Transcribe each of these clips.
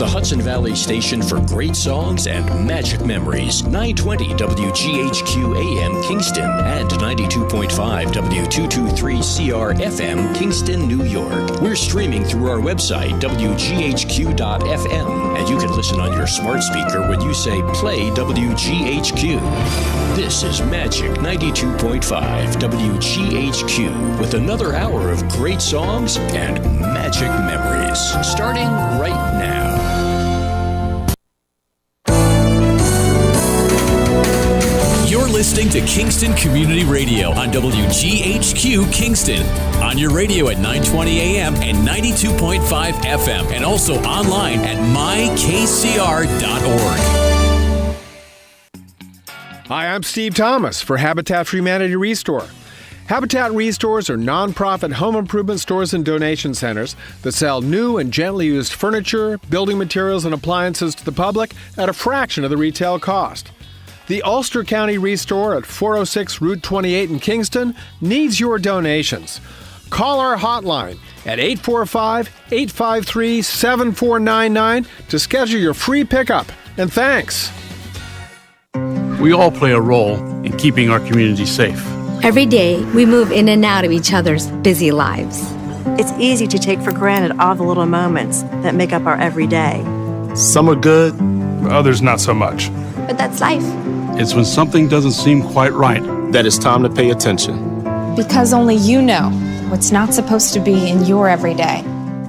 the Hudson Valley station for great songs and magic memories. 920 WGHQ AM Kingston and 92.5 W223CR FM Kingston, New York. We're streaming through our website, WGHQ.FM, and you can listen on your smart speaker when you say play WGHQ. This is Magic 92.5 WGHQ with another hour of great songs and magic memories, starting right now. You're listening to Kingston Community Radio on WGHQ Kingston. On your radio at 920 AM and 92.5 FM, and also online at mykcr.org. Hi, I'm Steve Thomas for Habitat for Humanity Restore. Habitat Restores are nonprofit home improvement stores and donation centers that sell new and gently used furniture, building materials, and appliances to the public at a fraction of the retail cost. The Ulster County Restore at 406 Route 28 in Kingston needs your donations. Call our hotline at 845-853-7499 to schedule your free pickup. And thanks. We all play a role in keeping our community safe. Every day, we move in and out of each other's busy lives. It's easy to take for granted all the little moments that make up our everyday. Some are good, others not so much. But that's life. It's when something doesn't seem quite right that it's time to pay attention. Because only you know what's not supposed to be in your everyday.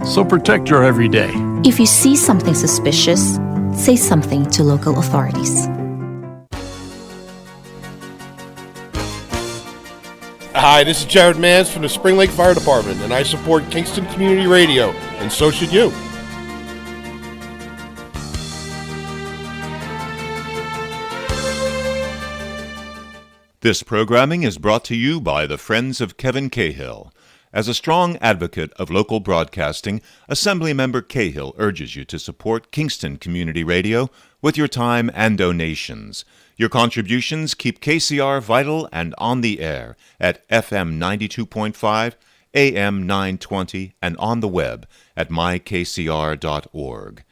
So protect your everyday. If you see something suspicious, say something to local authorities. Hi, this is Jared Mans from the Spring Lake Fire Department, and I support Kingston Community Radio, and so should you. This programming is brought to you by the Friends of Kevin Cahill. As a strong advocate of local broadcasting, Assemblymember Cahill urges you to support Kingston Community Radio with your time and donations. Your contributions keep KCR vital and on the air at FM 92.5, AM 920, and on the web at mykcr.org.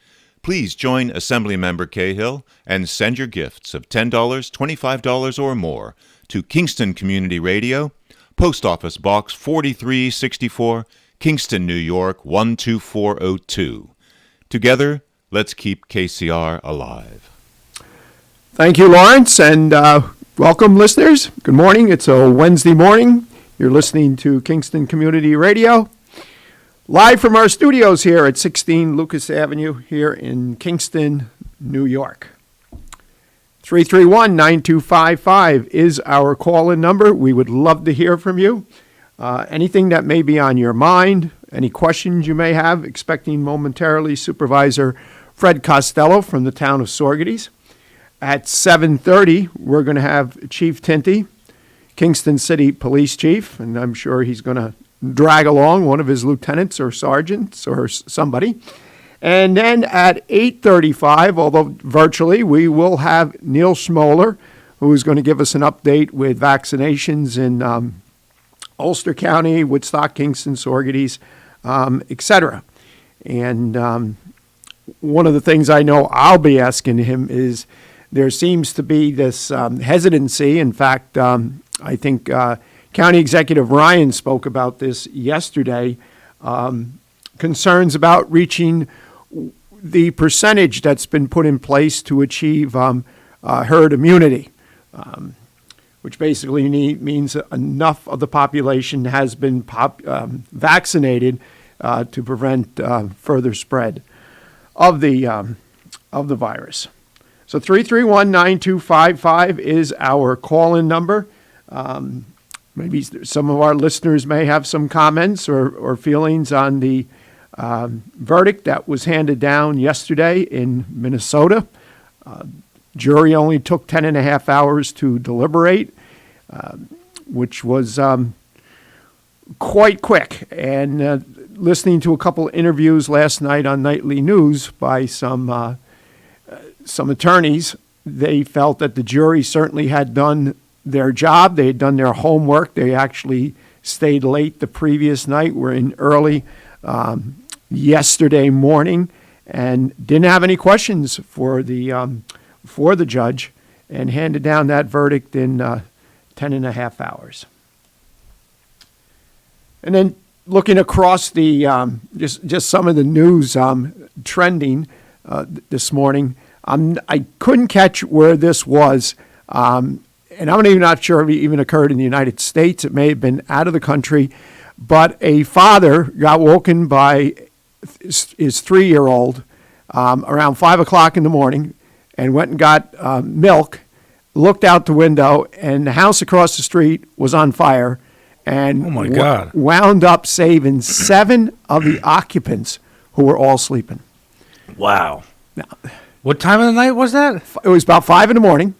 Please join Assemblymember Cahill and send your gifts of $10, $25, or more to Kingston Community Radio, Post Office Box 4364, Kingston, New York 12402. Together, let's keep KCR alive. Thank you, Lawrence, and welcome, listeners. Good morning. It's a Wednesday morning. You're listening to Kingston Community Radio, live from our studios here at 16 Lucas Avenue here in Kingston, New York. 331-9255 is our call-in number. We would love to hear from you. Anything that may be on your mind, any questions you may have, expecting momentarily Supervisor Fred Costello from the town of Saugerties. At 7:30, we're going to have Chief Tinty, Kingston City Police Chief, and I'm sure he's going to drag along one of his lieutenants or sergeants or somebody. And then at 8:35, although virtually, we will have Neil Schmoller, who is going to give us an update with vaccinations in Ulster County, Woodstock, Kingston, Saugerties, etc. And one of the things I know I'll be asking him is, there seems to be this hesitancy. In fact, I think County Executive Ryan spoke about this yesterday, concerns about reaching the percentage that's been put in place to achieve herd immunity, which basically means enough of the population has been vaccinated to prevent further spread of the virus. So 331-9255 is our call-in number. Maybe some of our listeners may have some comments or feelings on the verdict that was handed down yesterday in Minnesota. Jury only took 10 and a half hours to deliberate, which was quite quick. And listening to a couple interviews last night on Nightly News by some attorneys, they felt that the jury certainly had done their job. They had done their homework. They actually stayed late the previous night, were in early yesterday morning, and didn't have any questions for the judge, and handed down that verdict in 10 and a half hours. And then looking across the just some of the news trending this morning, I couldn't catch where this was, and I'm even not sure if it even occurred in the United States. It may have been out of the country, but a father got woken by his 3-year-old around 5 o'clock in the morning, and went and got milk, looked out the window, and the house across the street was on fire, and oh my God, wound up saving 7 of the occupants who were all sleeping. Wow. Now, what time of the night was that? It was about 5 in the morning.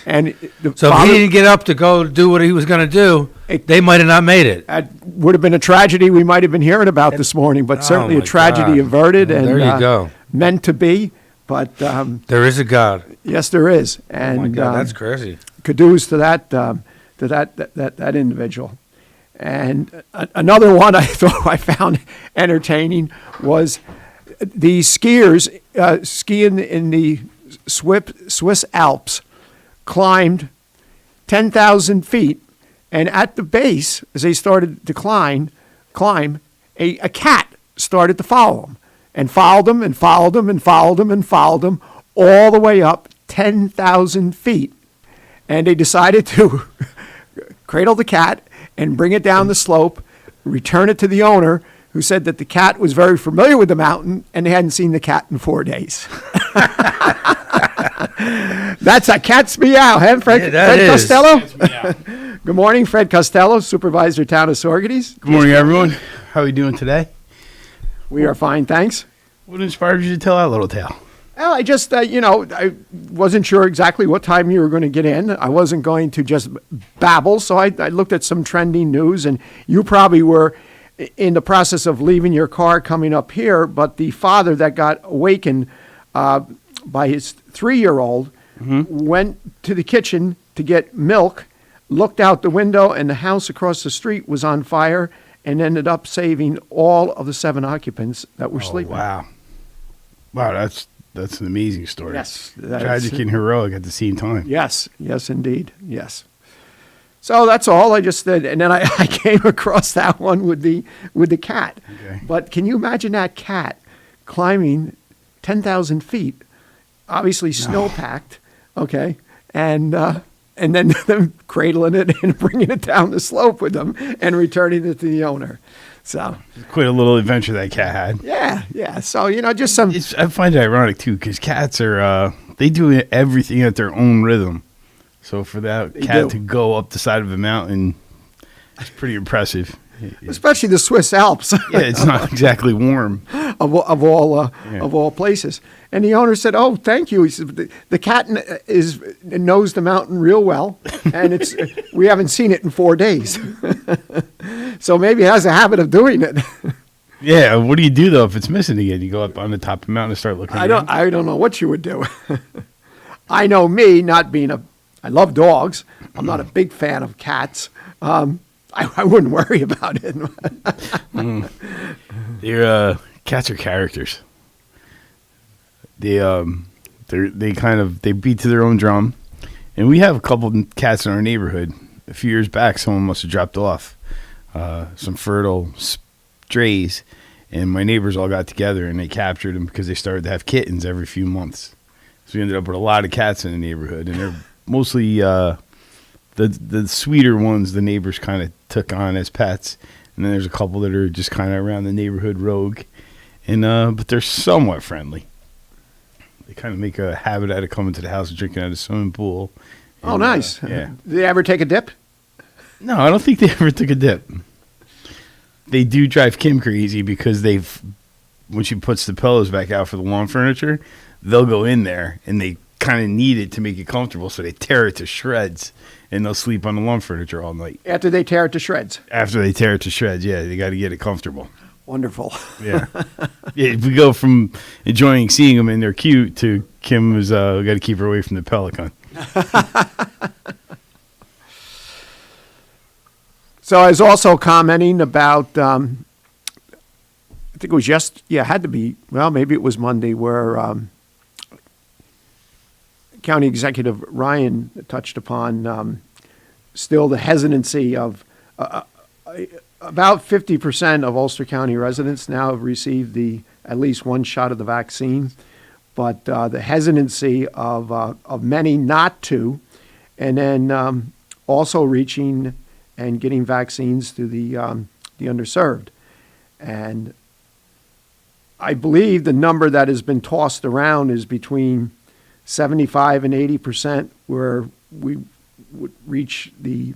And so if he didn't get up to go do what he was going to do, they might have not made it. It would have been a tragedy we might have been hearing about this morning, but certainly a tragedy averted and there you go. Meant to be. But there is a God. Yes, there is. And oh my God, that's crazy. Kudos to that individual. And another one I thought I found entertaining was the skiers skiing in the Swiss Alps climbed 10,000 feet, and at the base, as they started to climb, a cat started to follow them, and followed them, and followed them, and followed them, and followed them, all the way up 10,000 feet. And they decided to cradle the cat and bring it down the slope, return it to the owner, who said that the cat was very familiar with the mountain, and they hadn't seen the cat in 4 days. That's a cat's meow, huh, Fred? Yeah, Fred Costello? Good morning, Fred Costello, Supervisor, Town of Saugerties. Good morning, everyone. How are you doing today? We are fine, thanks. What inspired you to tell that little tale? Well, I just, I wasn't sure exactly what time you were going to get in. I wasn't going to just babble, so I looked at some trending news, and you probably were in the process of leaving your car coming up here, but the father that got awakened by his 3-year-old went to the kitchen to get milk, looked out the window, and the house across the street was on fire, and ended up saving all of the 7 occupants that were sleeping. Wow. Wow, that's an amazing story. Yes. Tragic and heroic at the same time. Yes, indeed. Yes. So that's all I just did. And then I came across that one with the cat. Okay. But can you imagine that cat climbing 10,000 feet, obviously snow-packed, okay, and then them cradling it and bringing it down the slope with them and returning it to the owner. So quite a little adventure that cat had. Yeah. So, just some... I find it ironic, too, because cats are, they do everything at their own rhythm. So for that cat to go up the side of a mountain, it's pretty impressive. Especially the Swiss Alps. Yeah, it's not exactly warm. Of all places. And the owner said, "Oh, thank you." He said, "The cat knows the mountain real well, and we haven't seen it in 4 days, so maybe it has a habit of doing it." Yeah, what do you do though if it's missing again? You go up on the top of the mountain and start looking. I don't know what you would do. I know me not being I love dogs. I'm not a big fan of cats. I wouldn't worry about it. Cats are characters. They beat to their own drum, and we have a couple of cats in our neighborhood. A few years back, someone must have dropped off some fertile strays, and my neighbors all got together and they captured them because they started to have kittens every few months. So we ended up with a lot of cats in the neighborhood, and they're mostly the sweeter ones the neighbors kind of took on as pets, and then there's a couple that are just kind of around the neighborhood rogue, and but they're somewhat friendly. They kind of make a habit out of coming to the house and drinking out of the swimming pool. And, oh, nice. Yeah. Did they ever take a dip? No, I don't think they ever took a dip. They do drive Kim crazy because when she puts the pillows back out for the lawn furniture, they'll go in there and they kind of need it to make it comfortable, so they tear it to shreds, and they'll sleep on the lawn furniture all night. After they tear it to shreds? After they tear it to shreds, yeah. They got to get it comfortable. Wonderful. Yeah. Yeah. If we go from enjoying seeing them and they're cute to Kim is, we got to keep her away from the pelican. So I was also commenting about, I think it was it had to be, well, maybe it was Monday, where County Executive Ryan touched upon still the hesitancy of about 50% of Ulster County residents now have received at least one shot of the vaccine, but the hesitancy of many not to, and then also reaching and getting vaccines to the underserved. And I believe the number that has been tossed around is between 75 and 80% where we would reach the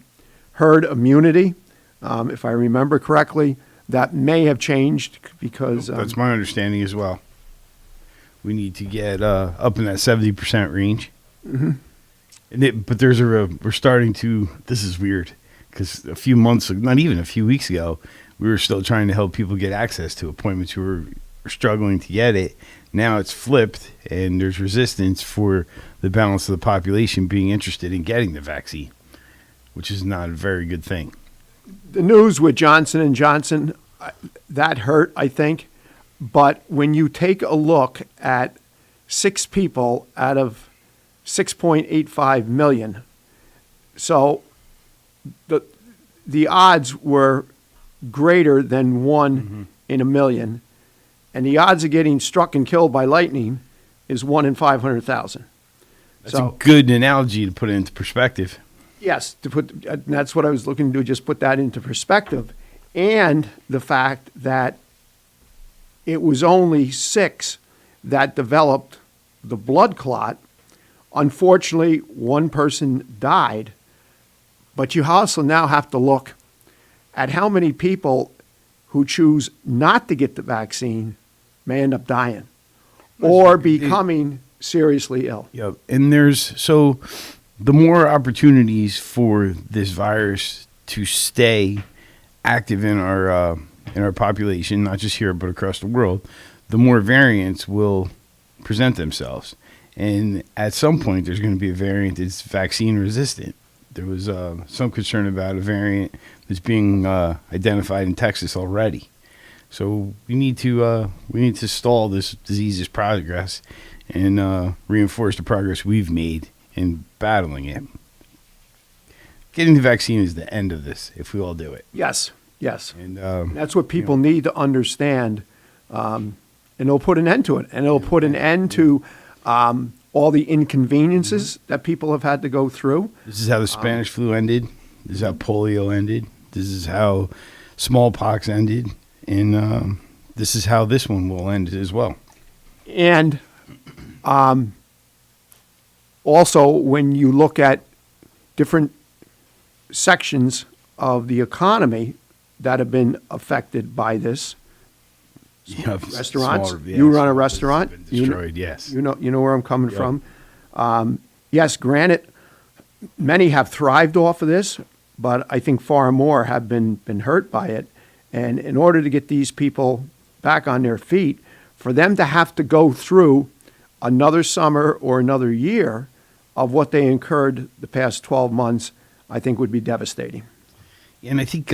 herd immunity. If I remember correctly, that may have changed because... That's my understanding as well. We need to get up in that 70% range. Mm-hmm. But we're starting to... This is weird because not even a few weeks ago, we were still trying to help people get access to appointments who were struggling to get it. Now it's flipped, and there's resistance for the balance of the population being interested in getting the vaccine, which is not a very good thing. The news with Johnson & Johnson, that hurt, I think. But when you take a look at 6 people out of 6.85 million, so the odds were greater than 1 in a million, and the odds of getting struck and killed by lightning is 1 in 500,000. That's a good analogy to put it into perspective. Yes, that's what I was looking to do, just put that into perspective. And the fact that it was only 6 that developed the blood clot. Unfortunately, 1 person died. But you also now have to look at how many people who choose not to get the vaccine may end up dying or becoming seriously ill. Yeah, and the more opportunities for this virus to stay active in our population, not just here but across the world, the more variants will present themselves. And at some point, there's going to be a variant that's vaccine resistant. There was some concern about a variant that's being identified in Texas already. So we need to stall this disease's progress and reinforce the progress we've made in battling it. Getting the vaccine is the end of this if we all do it. Yes. And that's what people need to understand. And it'll put an end to it. And it'll put an end to all the inconveniences that people have had to go through. This is how the Spanish flu ended. This is how polio ended. This is how smallpox ended. And this is how this one will end as well. And also, when you look at different sections of the economy that have been affected by this, restaurants. You run a restaurant. Destroyed, yes. You know where I'm coming from. Yes, granted, many have thrived off of this, but I think far more have been hurt by it. And in order to get these people back on their feet, for them to have to go through another summer or another year of what they incurred the past 12 months, I think would be devastating. And I think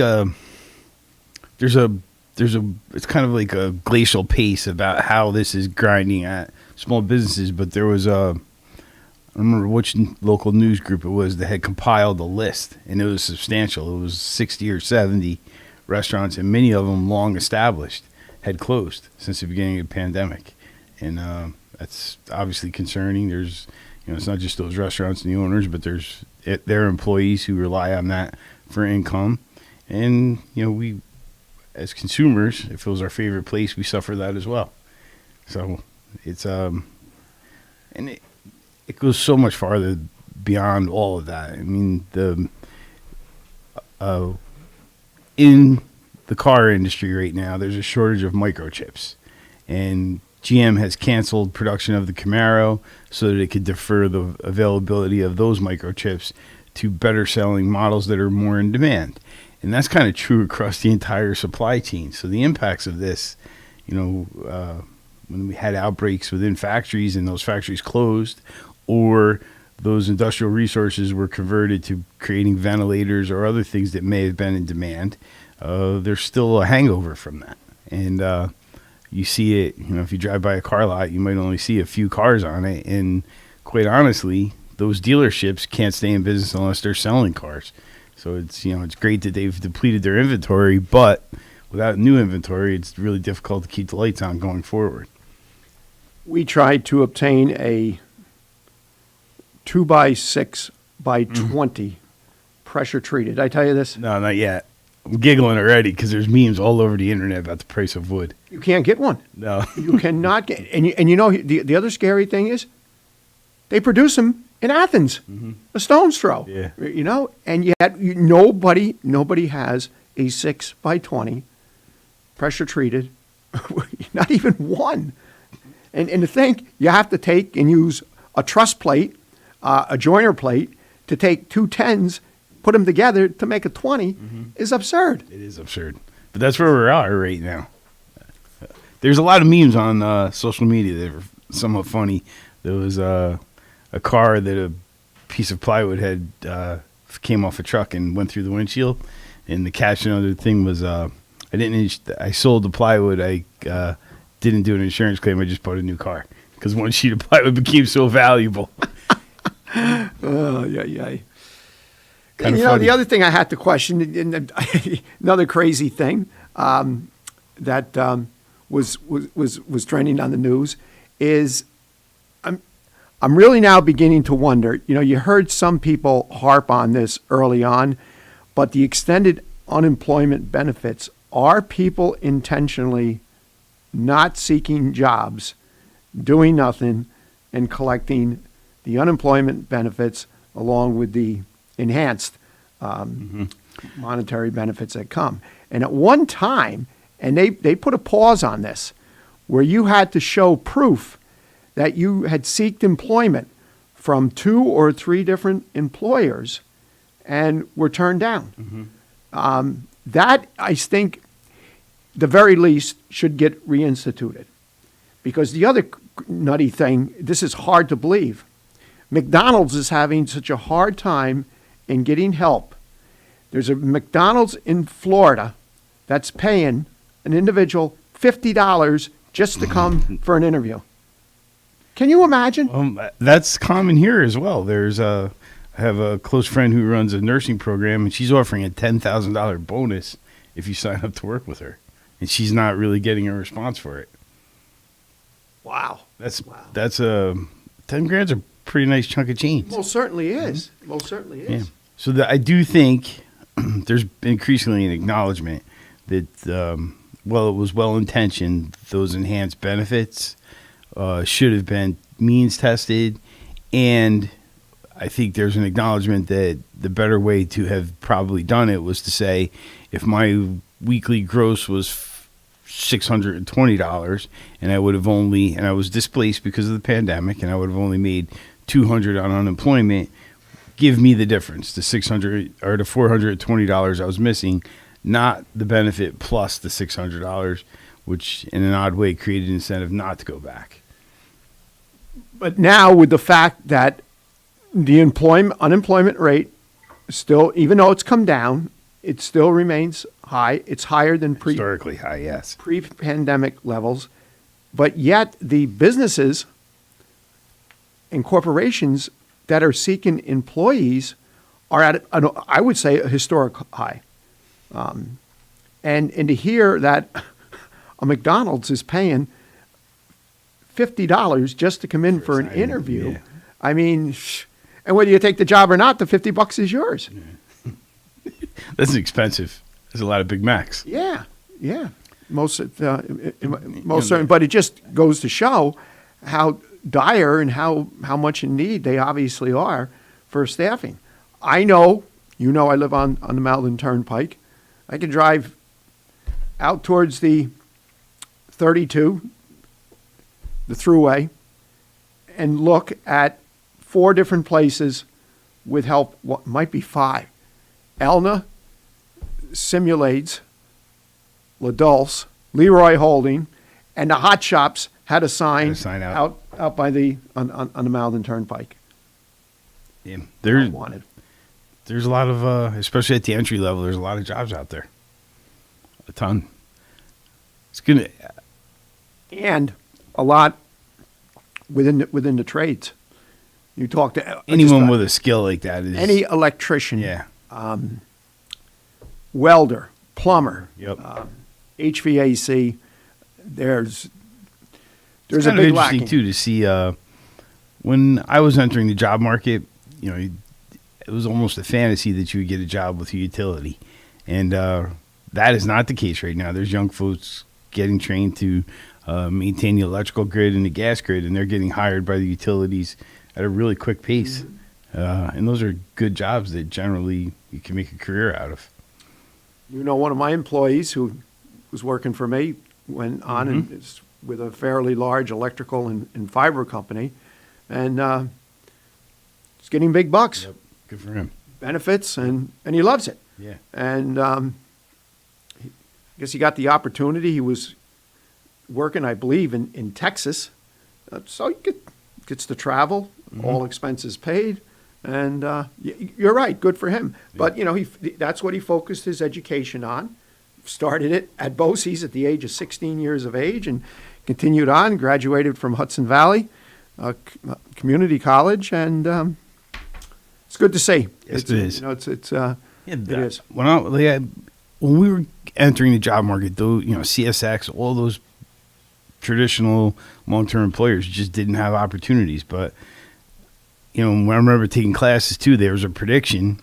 it's kind of like a glacial pace about how this is grinding at small businesses. But there was I remember which local news group it was that had compiled a list, and it was substantial. It was 60 or 70 restaurants, and many of them long established had closed since the beginning of the pandemic. And that's obviously concerning. There's, it's not just those restaurants and the owners, but there's their employees who rely on that for income. And, we, as consumers, if it was our favorite place, we suffer that as well. So it's, and it goes so much farther beyond all of that. I mean, in the car industry right now, there's a shortage of microchips, and GM has canceled production of the Camaro so that it could defer the availability of those microchips to better selling models that are more in demand. And that's kind of true across the entire supply chain. So the impacts of this, when we had outbreaks within factories and those factories closed, or those industrial resources were converted to creating ventilators or other things that may have been in demand, there's still a hangover from that. And You see it, if you drive by a car lot, you might only see a few cars on it. And quite honestly, those dealerships can't stay in business unless they're selling cars. So it's great that they've depleted their inventory, but without new inventory, it's really difficult to keep the lights on going forward. We tried to obtain a 2x6 by 20 pressure treated. Did I tell you this? No, not yet. I'm giggling already because there's memes all over the internet about the price of wood. You can't get one. No. You cannot get. And the other scary thing is they produce them in Athens, a stone's throw. Yeah. And yet nobody has a 6 by 20 pressure treated, not even one. And to think you have to take and use a truss plate, a joiner plate, to take two 10s, put them together to make a 20 is absurd. It is absurd. But that's where we are right now. There's a lot of memes on social media that are somewhat funny. There was a car that a piece of plywood had came off a truck and went through the windshield. And the caption on the thing was, I sold the plywood. I didn't do an insurance claim. I just bought a new car because one sheet of plywood became so valuable. Oh, yeah. Kind of the funny. other thing I had to question, and another crazy thing that was trending on the news is I'm really now beginning to wonder. You heard some people harp on this early on, but the extended unemployment benefits, are people intentionally not seeking jobs, doing nothing, and collecting the unemployment benefits along with the enhanced monetary benefits that come? And at one time, and they put a pause on this, where you had to show proof that you had sought employment from 2 or 3 different employers and were turned down. That, I think, the very least, should get reinstituted. Because the other nutty thing, this is hard to believe, McDonald's is having such a hard time in getting help. There's a McDonald's in Florida that's paying an individual $50 just to come for an interview. Can you imagine? That's common here as well. I have a close friend who runs a nursing program, and she's offering a $10,000 bonus if you sign up to work with her. And she's not really getting a response for it. Wow. That's 10 grand's a pretty nice chunk of change. Most certainly is. Most certainly is. Yeah. So I do think there's increasingly an acknowledgement that, while it was well-intentioned, those enhanced benefits should have been means tested. And I think there's an acknowledgement that the better way to have probably done it was to say, if my weekly gross was $620 and I was displaced because of the pandemic and I would have only made $200 on unemployment, give me the difference, the $600 or the $420 I was missing, not the benefit plus the $600, which in an odd way created an incentive not to go back. But now with the fact that the unemployment rate still, even though it's come down, it still remains high. It's higher than historically high, yes, pre-pandemic levels. But yet the businesses and corporations that are seeking employees are at, I would say, a historic high. And to hear that a McDonald's is paying $50 just to come in for an interview, yeah. I mean, and whether you take the job or not, the $50 is yours. Yeah. That's expensive. There's a lot of Big Macs. Yeah. Most certain. But it just goes to show how dire and how much in need they obviously are for staffing. I know, I live on the Malden Turnpike. I can drive out towards the 32, the thruway, and look at 4 different places with help, what might be 5. Elna, Simulades, La Dulce, Leroy Holding, and the Hot Shops had a sign out by on the Malden Turnpike. Yeah, there's a lot of, especially at the entry level, there's a lot of jobs out there. A ton. and a lot within the trades. You talk to anyone with a skill like that is any electrician, yeah, welder, plumber, yep, HVAC. There's it's a kind of big interesting lacking too to see. When I was entering the job market, you know, it was almost a fantasy that you would get a job with a utility, and that is not the case right now. There's young folks getting trained to maintain the electrical grid and the gas grid, and they're getting hired by the utilities at a really quick pace. And those are good jobs that generally you can make a career out of. You know, one of my employees who was working for me went on and is with a fairly large electrical and fiber company, and he's getting big bucks. Yep. Good for him. Benefits, and he loves it. Yeah. And I guess he got the opportunity. He was working, I believe, in Texas. So he gets to travel, all expenses paid. And you're right, good for him. Yeah. But, you know, that's what he focused his education on. Started it at BOCES at the age of 16 years of age and continued on, graduated from Hudson Valley Community College, and it's good to see. Yes, it is. You know, it is. When we were entering the job market, though, you know, CSX, all those traditional long-term employers just didn't have opportunities. But, you know, when I remember taking classes too, there was a prediction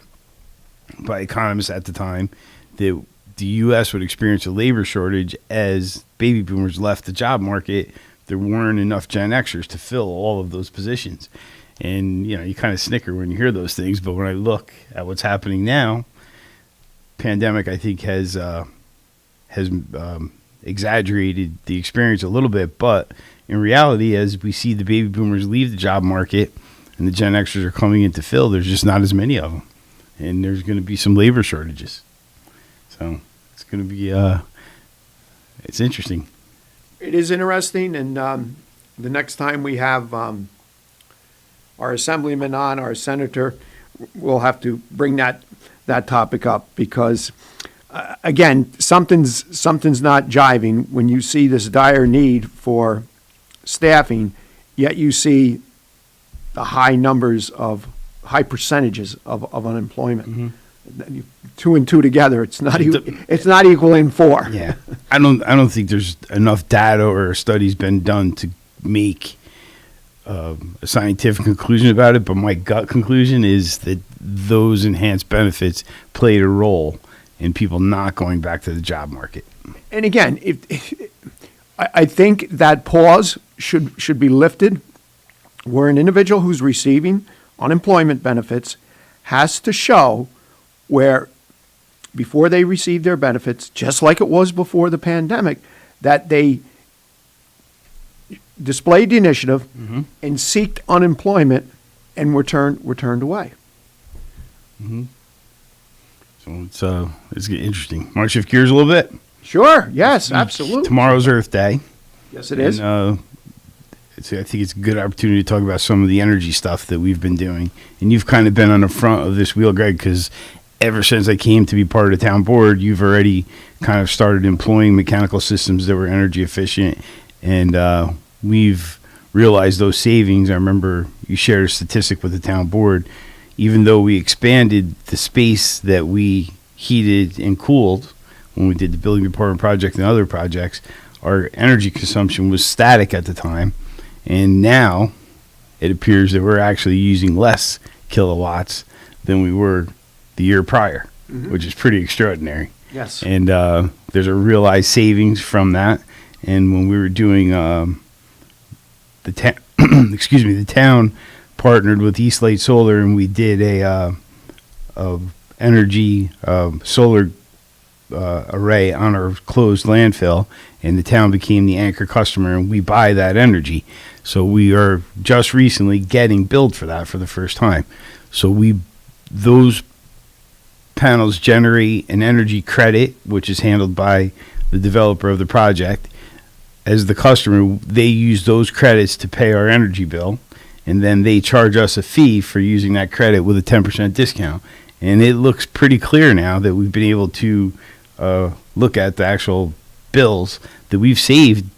by economists at the time that the U.S. would experience a labor shortage as baby boomers left the job market. There weren't enough Gen Xers to fill all of those positions. And, you know, you kind of snicker when you hear those things. But when I look at what's happening now, pandemic, I think, has exaggerated the experience a little bit. But in reality, as we see the baby boomers leave the job market and the Gen Xers are coming in to fill, there's just not as many of them. And there's going to be some labor shortages. So it's going to be it's interesting. It is interesting. And the next time we have our assemblyman on, our senator, we'll have to bring that topic up because, again, something's not jiving when you see this dire need for staffing, yet you see the high percentages of unemployment. Mm-hmm. 2 and 2 together, it's not equaling 4. Yeah, I don't think there's enough data or studies been done to make a scientific conclusion about it, but my gut conclusion is that those enhanced benefits played a role in people not going back to the job market. And again, I think that pause should be lifted where an individual who's receiving unemployment benefits has to show where before they receive their benefits, just like it was before the pandemic, that they displayed the initiative and seeked unemployment and were turned away. Mm-hmm. So it's interesting. Want to shift gears a little bit? Sure. Yes, absolutely. Tomorrow's Earth Day. Yes, it is. I think it's a good opportunity to talk about some of the energy stuff that we've been doing. And you've kind of been on the front of this wheel, Greg, because ever since I came to be part of the town board, you've already kind of started employing mechanical systems that were energy efficient. And we've realized those savings. I remember you shared a statistic with the town board. Even though we expanded the space that we heated and cooled when we did the building department project and other projects, our energy consumption was static at the time. And now it appears that we're actually using less kilowatts than we were the year prior, which is pretty extraordinary. Yes. And there's a realized savings from that. And when we were doing the town partnered with Eastlake Solar, and we did a energy solar array on our closed landfill, and the town became the anchor customer, and we buy that energy. So we are just recently getting billed for that for the first time. So those panels generate an energy credit, which is handled by the developer of the project. As the customer, they use those credits to pay our energy bill, and then they charge us a fee for using that credit with a 10% discount. And it looks pretty clear now that we've been able to look at the actual bills that we've saved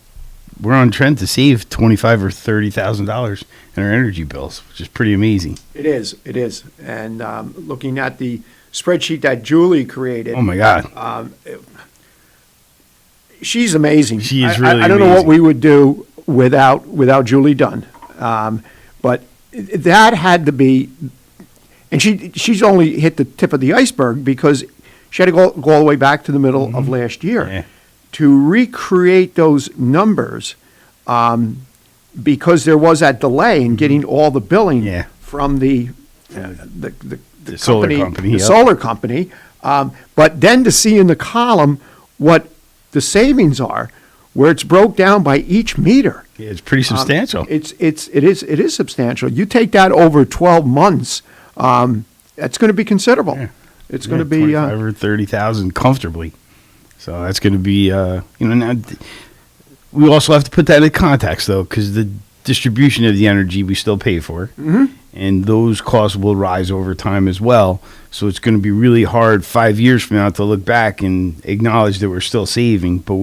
we're on trend to save $25,000 or $30,000 in our energy bills, which is pretty amazing. It is. And looking at the spreadsheet that Julie created. Oh my God. She's amazing. She is really I don't know what amazing. we would do without Julie Dunn. But that had to be, and she's only hit the tip of the iceberg because she had to go all the way back to the middle of last year to recreate those numbers, because there was that delay in getting all the billing from the solar company. The solar company. But then to see in the column what the savings are, where it's broke down by each meter. Yeah, it's pretty substantial. It is substantial. You take that over 12 months, that's going to be considerable. Yeah. It's going to be 25 or 30,000 comfortably. So that's going to be now we also have to put that in context though, because the distribution of the energy we still pay for, and those costs will rise over time as well. So it's going to be really hard 5 years from now to look back and acknowledge that we're still saving, but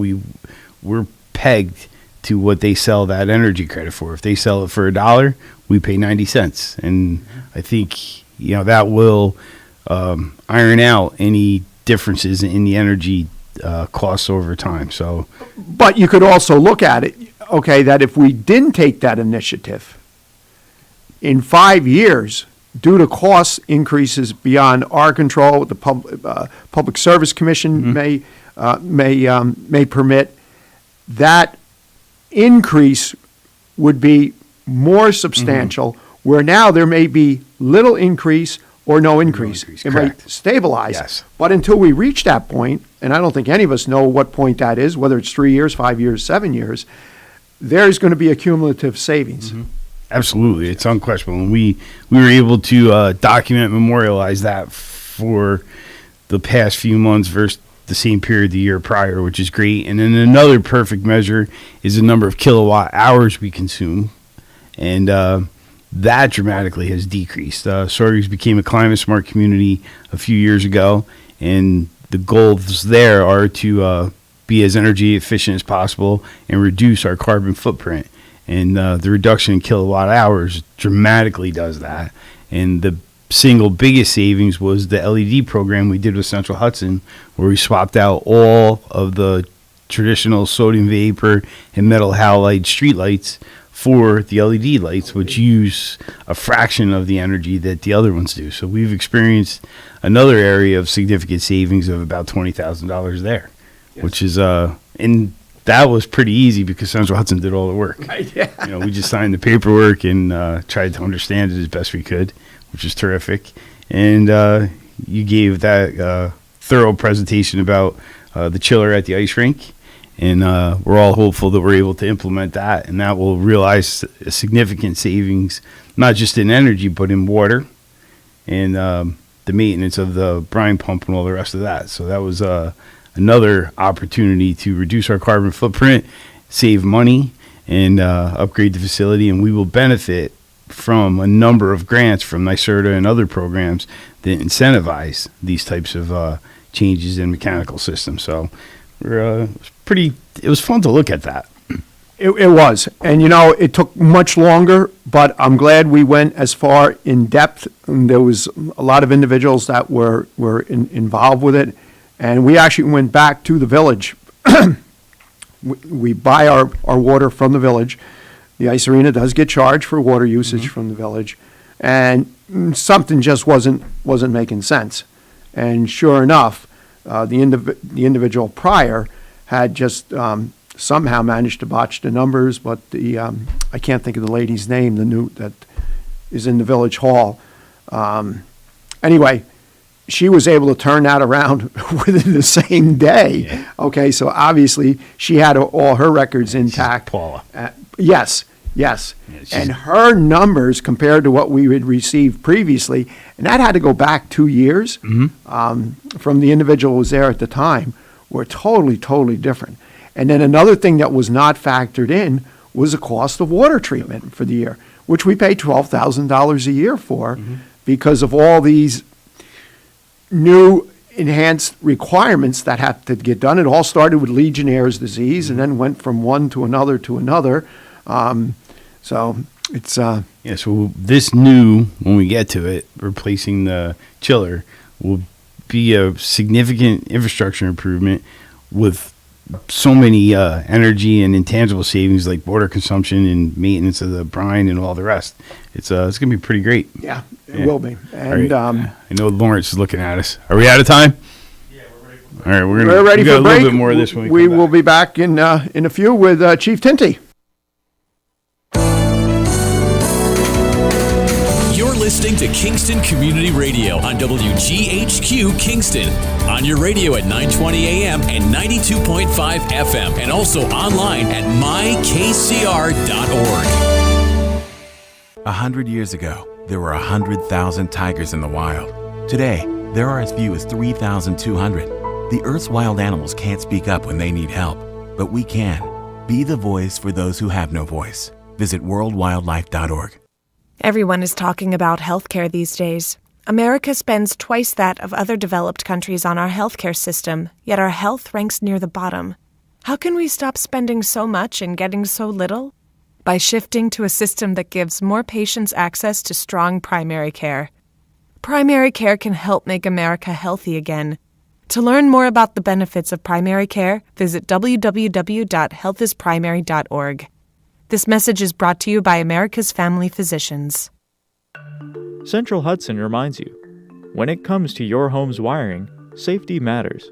we're pegged to what they sell that energy credit for. If they sell it for $1, we pay 90 cents. And I think, that will iron out any differences in the energy costs over time. So, but you could also look at it, okay, that if we didn't take that initiative, in 5 years, due to cost increases beyond our control, the Public Service Commission may permit, that increase would be more substantial, where now there may be little increase or no increase. It might stabilize. Yes. But until we reach that point, and I don't think any of us know what point that is, whether it's 3 years, 5 years, 7 years, there's going to be a cumulative savings. Absolutely. It's unquestionable. And we were able to document and memorialize that for the past few months versus the same period the year prior, which is great. And then another perfect measure is the number of kilowatt hours we consume. And that dramatically has decreased. Sawyer became a climate smart community a few years ago, and the goals there are to be as energy efficient as possible and reduce our carbon footprint. And the reduction in kilowatt hours dramatically does that. And the single biggest savings was the LED program we did with Central Hudson, where we swapped out all of the traditional sodium vapor and metal halide street lights for the LED lights, which use a fraction of the energy that the other ones do. So we've experienced another area of significant savings of about $20,000 there, which is and that was pretty easy because Central Hudson did all the work. Yeah. We just signed the paperwork and tried to understand it as best we could, which is terrific. And you gave that thorough presentation about the chiller at the ice rink. And we're all hopeful that we're able to implement that, and that will realize a significant savings, not just in energy, but in water and the maintenance of the brine pump and all the rest of that. So that was another opportunity to reduce our carbon footprint, save money, and upgrade the facility. And we will benefit from a number of grants from NYSERDA and other programs that incentivize these types of changes in mechanical systems. So it was fun to look at that. It was. And, it took much longer, but I'm glad we went as far in depth. And there was a lot of individuals that were involved with it. And we actually went back to the village. We buy our water from the village. The ice arena does get charged for water usage from the village. And something just wasn't making sense. And sure enough, the individual prior had just somehow managed to botch the numbers, but I can't think of the lady's name, that is in the village hall. Anyway, she was able to turn that around within the same day. Yeah. Okay, so obviously she had all her records intact. Paula. Yes. Yeah, and her numbers compared to what we had received previously, and that had to go back 2 years from the individual who was there at the time, were totally different. And then another thing that was not factored in was the cost of water treatment for the year, which we pay $12,000 a year for because of all these new enhanced requirements that have to get done. It all started with Legionnaire's disease and then went from one to another to another. So it's so this new, when we get to it, replacing the chiller will be a significant infrastructure improvement with so many energy and intangible savings like water consumption and maintenance of the brine and all the rest. It's going to be pretty great. Yeah, it will be. And right. I know Lawrence is looking at us. Are we out of time? Yeah, we're ready. All right, we're ready for a break. A little bit more of this when we will be back in a few with Chief Tinty. You're listening to Kingston Community Radio on WGHQ Kingston. On your radio at 920 AM and 92.5 FM, and also online at mykcr.org. 100 years ago, there were 100,000 tigers in the wild. Today, there are as few as 3,200. The Earth's wild animals can't speak up when they need help, but we can. Be the voice for those who have no voice. Visit worldwildlife.org. Everyone is talking about healthcare these days. America spends twice that of other developed countries on our healthcare system, yet our health ranks near the bottom. How can we stop spending so much and getting so little? By shifting to a system that gives more patients access to strong primary care. Primary care can help make America healthy again. To learn more about the benefits of primary care, visit www.healthisprimary.org. This message is brought to you by America's Family Physicians. Central Hudson reminds you, when it comes to your home's wiring, safety matters.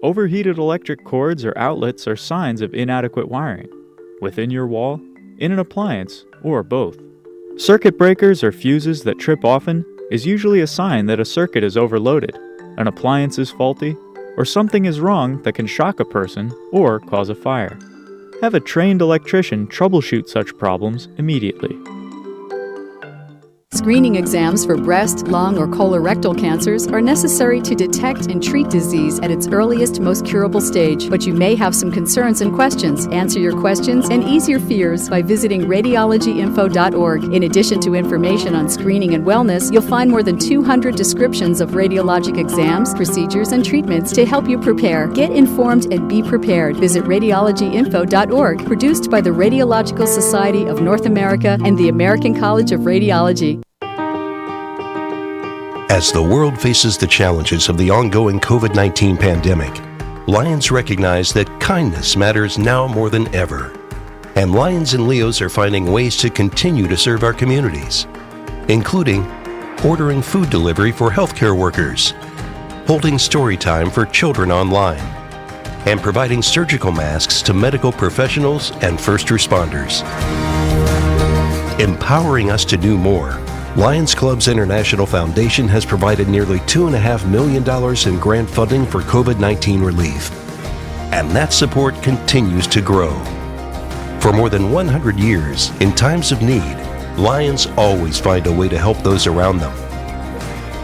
Overheated electric cords or outlets are signs of inadequate wiring, within your wall, in an appliance, or both. Circuit breakers or fuses that trip often is usually a sign that a circuit is overloaded, an appliance is faulty, or something is wrong that can shock a person or cause a fire. Have a trained electrician troubleshoot such problems immediately. Screening exams for breast, lung, or colorectal cancers are necessary to detect and treat disease at its earliest, most curable stage. But you may have some concerns and questions. Answer your questions and ease your fears by visiting radiologyinfo.org. In addition to information on screening and wellness, you'll find more than 200 descriptions of radiologic exams, procedures, and treatments to help you prepare. Get informed and be prepared. Visit radiologyinfo.org. Produced by the Radiological Society of North America and the American College of Radiology. As the world faces the challenges of the ongoing COVID-19 pandemic, Lions recognize that kindness matters now more than ever. And Lions and Leos are finding ways to continue to serve our communities, including ordering food delivery for healthcare workers, holding story time for children online, and providing surgical masks to medical professionals and first responders. Empowering us to do more, Lions Clubs International Foundation has provided nearly $2.5 million in grant funding for COVID-19 relief. And that support continues to grow. For more than 100 years, in times of need, Lions always find a way to help those around them.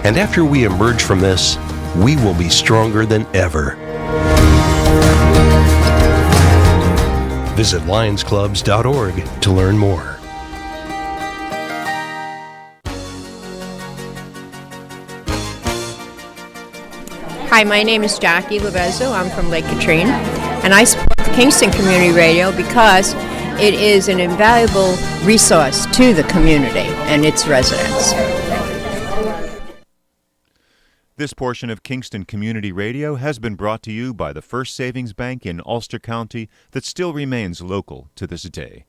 And after we emerge from this, we will be stronger than ever. Visit lionsclubs.org to learn more. Hi, my name is Jackie Levezzo. I'm from Lake Katrine, and I support Kingston Community Radio because it is an invaluable resource to the community and its residents. This portion of Kingston Community Radio has been brought to you by the First Savings Bank in Ulster County that still remains local to this day.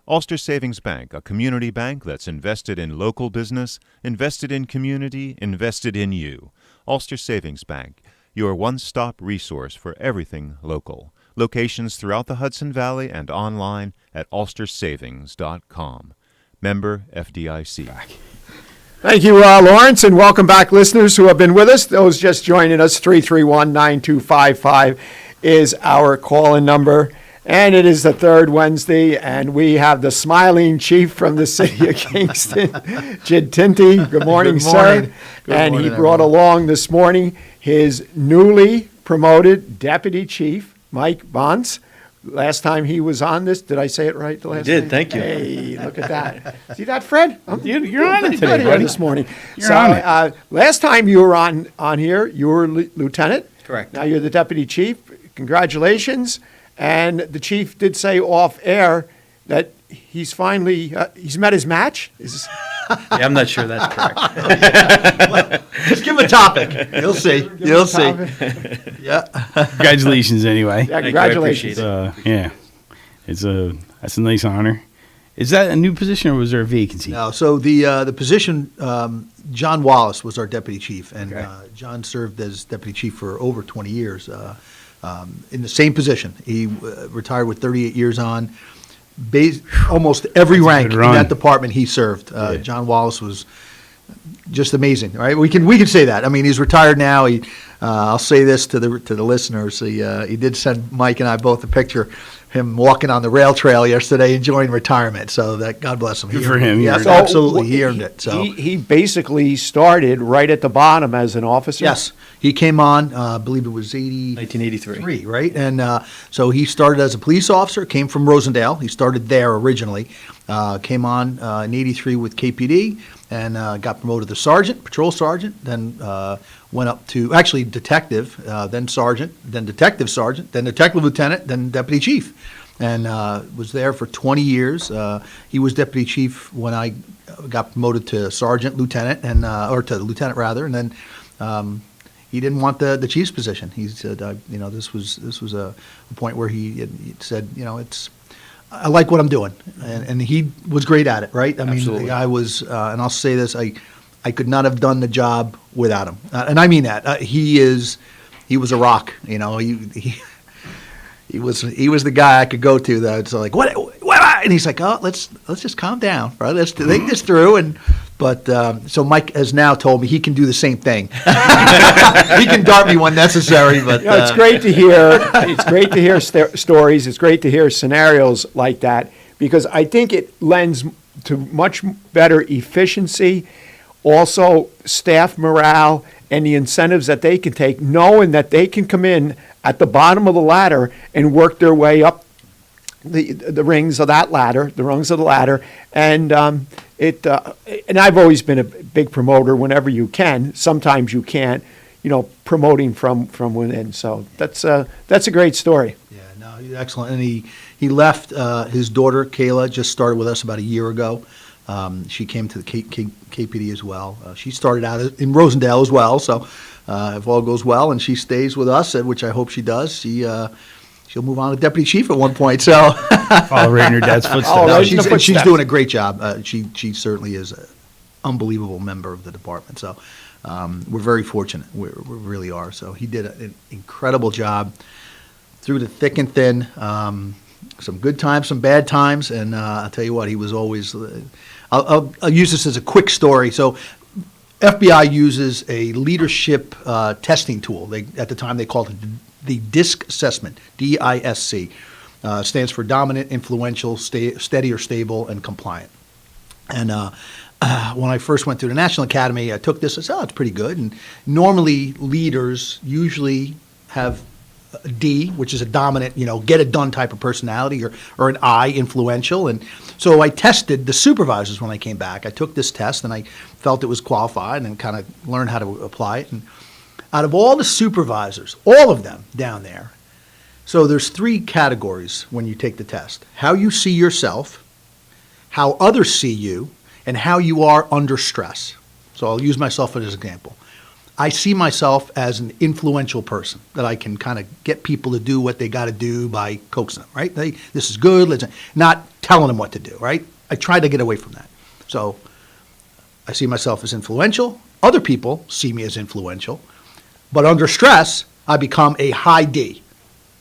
Ulster Savings Bank, a community bank that's invested in local business, invested in community, invested in you. Ulster Savings Bank, your one-stop resource for everything local. Locations throughout the Hudson Valley and online at ulstersavings.com. Member FDIC. Thank you, Lawrence, and welcome back, listeners who have been with us. Those just joining us, 331-9255 is our call-in number. And it is the third Wednesday, and we have the smiling chief from the city of Kingston, Jid Tinty. Good morning, sir. And he brought along this morning his newly promoted deputy chief, Mike Bonds. Last time he was on this, did I say it right? The last did, time? thank you. Hey, look at that. See that, Fred? You're on it today, here buddy. this morning. You're on it. Last time you were on here, you were lieutenant. Correct. Now you're the deputy chief. Congratulations. And the chief did say off air that he's finally he's met his match. Yeah, I'm not sure that's correct. Just give him a topic. You'll see. You'll see. Yeah. Congratulations, anyway. Yeah, congratulations. That's a nice honor. Is that a new position or was there a vacancy? No, so the position, John Wallace was our deputy chief, and John served as deputy chief for over 20 years in the same position. He retired with 38 years on. Almost every rank in that department he served. John Wallace was just amazing, right? We can say that. I mean, he's retired now. I'll say this to the listeners. He did send Mike and I both a picture. Him walking on the rail trail yesterday, enjoying retirement. So that God bless him. Good for him. Yes, absolutely, he earned it. So he basically started right at the bottom as an officer. Yes, he came on. I believe it was 1983, right? And so he started as a police officer. Came from Rosendale. He started there originally. Came on in '83 with KPD and got promoted to sergeant, patrol sergeant. Then went up to actually detective, then sergeant, then detective sergeant, then detective lieutenant, then deputy chief, and was there for 20 years. He was deputy chief when I got promoted to sergeant, lieutenant, and or to lieutenant rather, and then he didn't want the chief's position. He said, this was a point where he said, I like what I'm doing, and he was great at it, right? I mean, the guy was, and I'll say this, I could not have done the job without him, and I mean that. He was a rock, He was the guy I could go to that's like what, and he's like, oh, let's just calm down, right? Let's think this through, but so Mike has now told me he can do the same thing. He can dart me when necessary, but it's great to hear. It's great to hear stories. It's great to hear scenarios like that because I think it lends to much better efficiency, also staff morale, and the incentives that they can take, knowing that they can come in at the bottom of the ladder and work their way up the rings of that ladder, the rungs of the ladder, and and I've always been a big promoter whenever you can. Sometimes you can't, promoting from within. So that's a great story. Yeah, no, he's excellent. And he left. His daughter Kayla just started with us about a year ago. She came to the KPD as well. She started out in Rosendale as well. So if all goes well and she stays with us, which I hope she does, she'll move on to deputy chief at one point. So follow right in her dad's footsteps. No, she's doing a great job. She certainly is an unbelievable member of the department. So we're very fortunate. We really are. So he did an incredible job through the thick and thin. Some good times, some bad times, and I'll tell you what, he was always. I'll use this as a quick story. So FBI uses a leadership testing tool. At the time they called it the DISC assessment, DISC. Stands for dominant, influential, steady or stable, and compliant. And when I first went through the National Academy, I took this. I said, oh, it's pretty good. And normally leaders usually have a D, which is a dominant, get it done type of personality, or an I, influential. And so I tested the supervisors when I came back. I took this test and I felt it was qualified and kind of learned how to apply it. And out of all the supervisors, all of them down there, so there's 3 categories when you take the test: how you see yourself, how others see you, and how you are under stress. So I'll use myself as an example. I see myself as an influential person that I can kind of get people to do what they got to do by coaxing them, right? This is good, not telling them what to do, right? I try to get away from that. So I see myself as influential. Other people see me as influential. But under stress, I become a high D.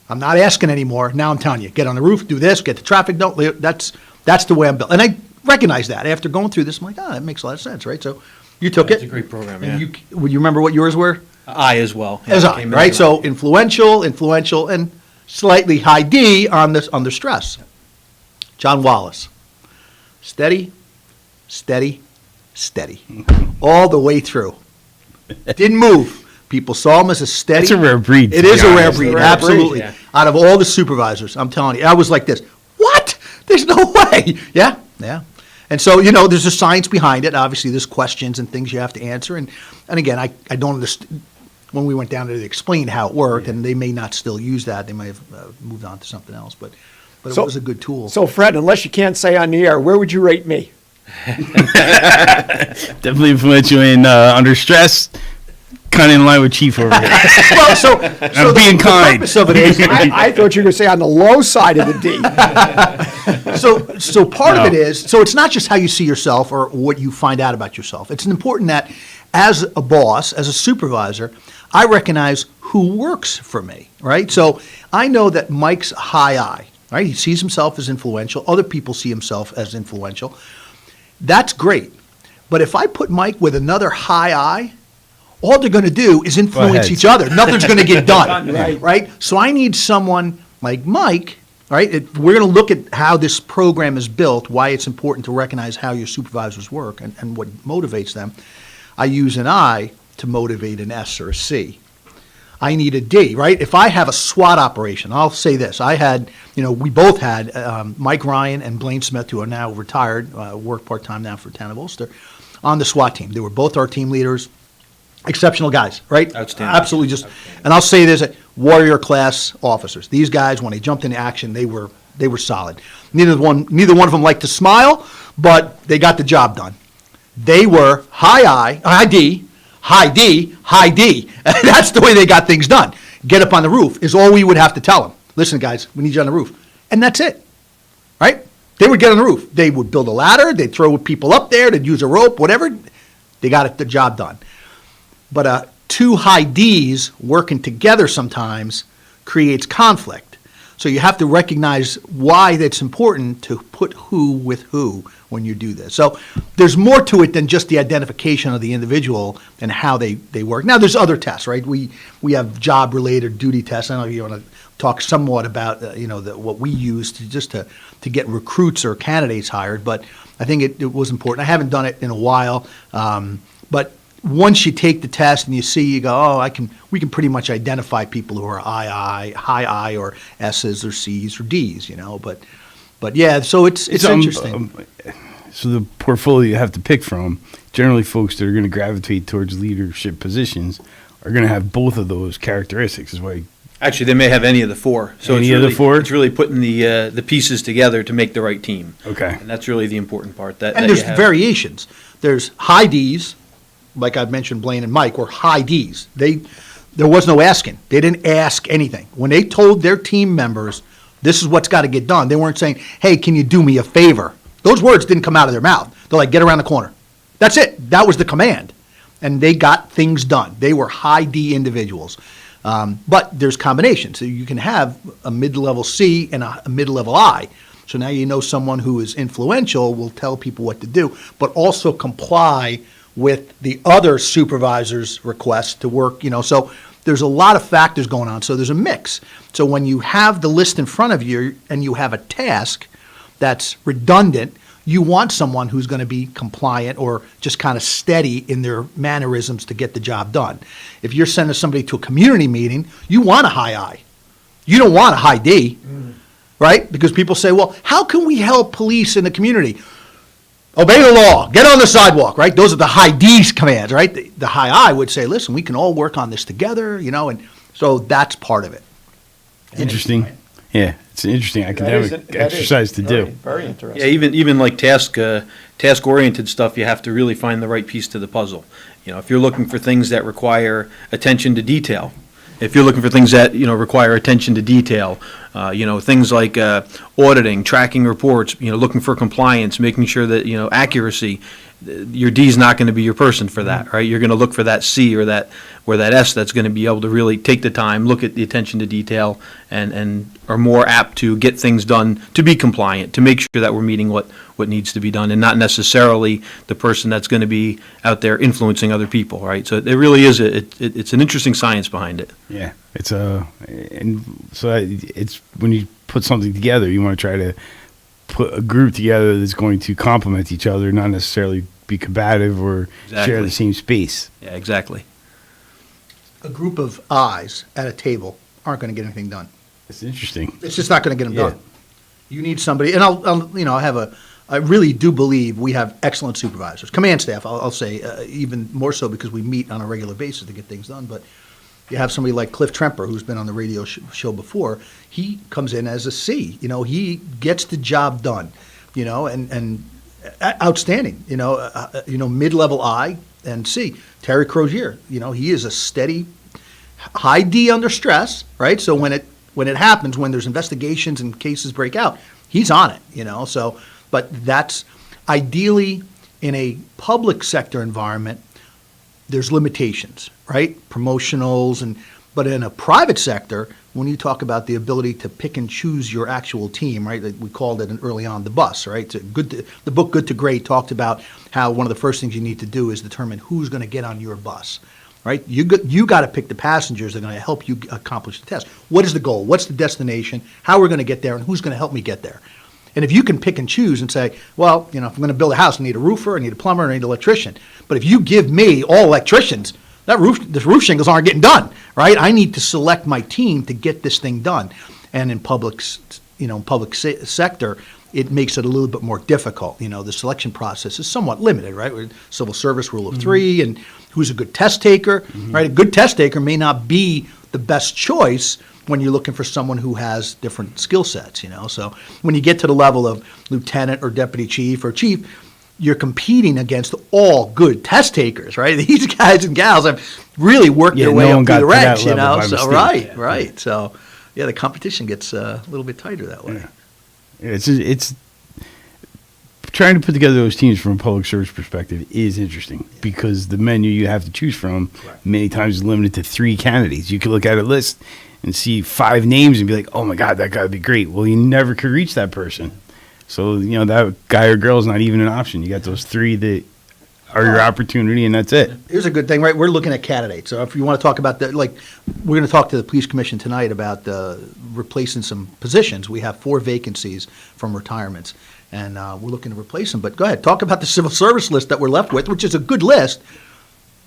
I'm not asking anymore. Now I'm telling you, get on the roof, do this, get the traffic. That's the way I'm built. And I recognize that. After going through this, I'm like, that makes a lot of sense, right? So you took it. It's a great program, yeah. And you remember what yours were? I as well. As I, right? So influential, and slightly high D under stress. John Wallace. Steady, steady, steady. All the way through. Didn't move. People saw him as a steady. That's a rare breed. It to is be a rare honest. breed, rare absolutely. breed, Out of all the supervisors, I'm telling you, I was like this. What? There's no way. Yeah. And so, there's a science behind it. Obviously, there's questions and things you have to answer. And again, I don't understand. When we went down there, they explained how it worked, and they may not still use that. They may have moved on to something else, but it was a good tool. So, Fred, unless you can't say on the air, where would you rate me? Definitely influential in under stress. Kind of in line with Chief over here. Well, so I'm being kind. The purpose of it is, I thought you were going to say on the low side of the D. So part of it is, so it's not just how you see yourself or what you find out about yourself. It's important that as a boss, as a supervisor, I recognize who works for me, right? So I know that Mike's a high I, right? He sees himself as influential. Other people see himself as influential. That's great. But if I put Mike with another high I, all they're going to do is influence each other. Nothing's going to get done, right? So I need someone like Mike, right? We're going to look at how this program is built, why it's important to recognize how your supervisors work and what motivates them. I use an I to motivate an S or a C. I need a D, right? If I have a SWAT operation, I'll say this. I had, we both had Mike Ryan and Blaine Smith, who are now retired, work part-time now for Town of Ulster, on the SWAT team. They were both our team leaders. Exceptional guys, right? Outstanding. Absolutely and I'll say this, warrior class officers. These guys, when they jumped into action, they were solid. Neither one of them liked to smile, but they got the job done. They were high D. That's the way they got things done. Get up on the roof is all we would have to tell them. Listen, guys, we need you on the roof. And that's it, right? They would get on the roof. They would build a ladder. They'd throw people up there. They'd use a rope, whatever. They got the job done. But two high Ds working together sometimes creates conflict. So you have to recognize why that's important to put who with who when you do this. So there's more to it than just the identification of the individual and how they work. Now, there's other tests, right? We have job-related duty tests. I don't know if you want to talk somewhat about what we use to get recruits or candidates hired, but I think it was important. I haven't done it in a while, but once you take the test and you see, you go, we can pretty much identify people who are high I, or S's or C's or D's, But yeah, so it's interesting. So the portfolio you have to pick from, generally folks that are going to gravitate towards leadership positions are going to have both of those characteristics. Is why. Actually, they may have any of the four. So Any of the four? It's really putting the pieces together to make the right team. Okay. And that's really the important part. And there's variations. There's high D's, like I've mentioned, Blaine and Mike, were high Ds. There was no asking. They didn't ask anything. When they told their team members, this is what's got to get done, they weren't saying, hey, can you do me a favor? Those words didn't come out of their mouth. They're like, get around the corner. That's it. That was the command. And they got things done. They were high D individuals. But there's combinations. So you can have a mid-level C and a mid-level I. So now you know someone who is influential will tell people what to do, but also comply with the other supervisor's request to work, so there's a lot of factors going on. So there's a mix. So when you have the list in front of you and you have a task that's redundant, you want someone who's going to be compliant or just kind of steady in their mannerisms to get the job done. If you're sending somebody to a community meeting, you want a high I. You don't want a high D, right? Because people say, well, how can we help police in the community? Obey the law. Get on the sidewalk, right? Those are the high D's commands, right? The high I would say, listen, we can all work on this together, and so that's part of it. Interesting. Yeah, it's an interesting academic exercise to do. Very interesting. Yeah, even like task-oriented stuff, you have to really find the right piece to the puzzle. If you're looking for things that require attention to detail, if you're looking for things that require attention to detail, things like auditing, tracking reports, looking for compliance, making sure that accuracy. Your D is not going to be your person for that, right? You're going to look for that C or that S that's going to be able to really take the time, look at the attention to detail, and are more apt to get things done, to be compliant, to make sure that we're meeting what needs to be done, and not necessarily the person that's going to be out there influencing other people, right? So it really is it's an interesting science behind it. Yeah, it's when you put something together, you want to try to put a group together that's going to complement each other, not necessarily be combative or share the same space. Yeah, exactly. a group of eyes at a table aren't going to get anything done. It's interesting. It's just not going to get them Yeah. done. You need somebody, and I really do believe we have excellent supervisors. Command staff, I'll say, even more so because we meet on a regular basis to get things done. But you have somebody like Cliff Tremper, who's been on the radio show before. He comes in as a C. He gets the job done. And outstanding. Mid-level I and C. Terry Crozier. He is a steady, high D under stress. Right. So when it happens, when there's investigations and cases break out, he's on it. So. But that's ideally in a public sector environment, there's limitations, right? Promotionals, but in a private sector, when you talk about the ability to pick and choose your actual team, right? Like we called it early on the bus, right? The book Good to Great talked about how one of the first things you need to do is determine who's going to get on your bus, right? You got to pick the passengers that are going to help you accomplish the test. What is the goal? What's the destination? How we're going to get there, and who's going to help me get there? And if you can pick and choose and say, well, if I'm going to build a house, I need a roofer, I need a plumber, I need an electrician. But if you give me all electricians, the roof shingles aren't getting done, right? I need to select my team to get this thing done. And in public sector, it makes it a little bit more difficult. The selection process is somewhat limited, right? With civil service rule of three, and who's a good test taker, right? A good test taker may not be the best choice when you're looking for someone who has different skill sets, So when you get to the level of lieutenant or deputy chief or chief, you're competing against all good test takers, right? These guys and gals have really worked their way up through the ranks, So right. So the competition gets a little bit tighter that way. Yeah. It's trying to put together those teams from a public service perspective is interesting because the menu you have to choose from many times is limited to 3 candidates. You could look at a list and see 5 names and be like, oh my God, that guy would be great. Well, you never could reach that person. So, that guy or girl is not even an option. You got those 3 that are your opportunity, and that's it. Here's a good thing, right? We're looking at candidates. So if you want to talk about we're going to talk to the police commission tonight about replacing some positions. We have 4 vacancies from retirements, and we're looking to replace them. But go ahead, talk about the civil service list that we're left with, which is a good list,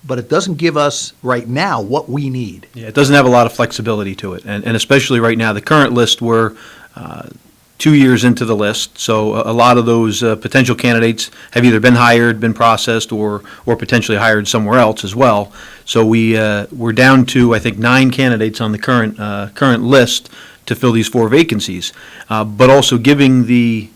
but it doesn't give us right now what we need. Yeah, it doesn't have a lot of flexibility to it, and especially right now, the current list, we're 2 years into the list, so a lot of those potential candidates have either been hired, been processed, or potentially hired somewhere else as well. So we're down to, I think, 9 candidates on the current list to fill these 4 vacancies, but also giving the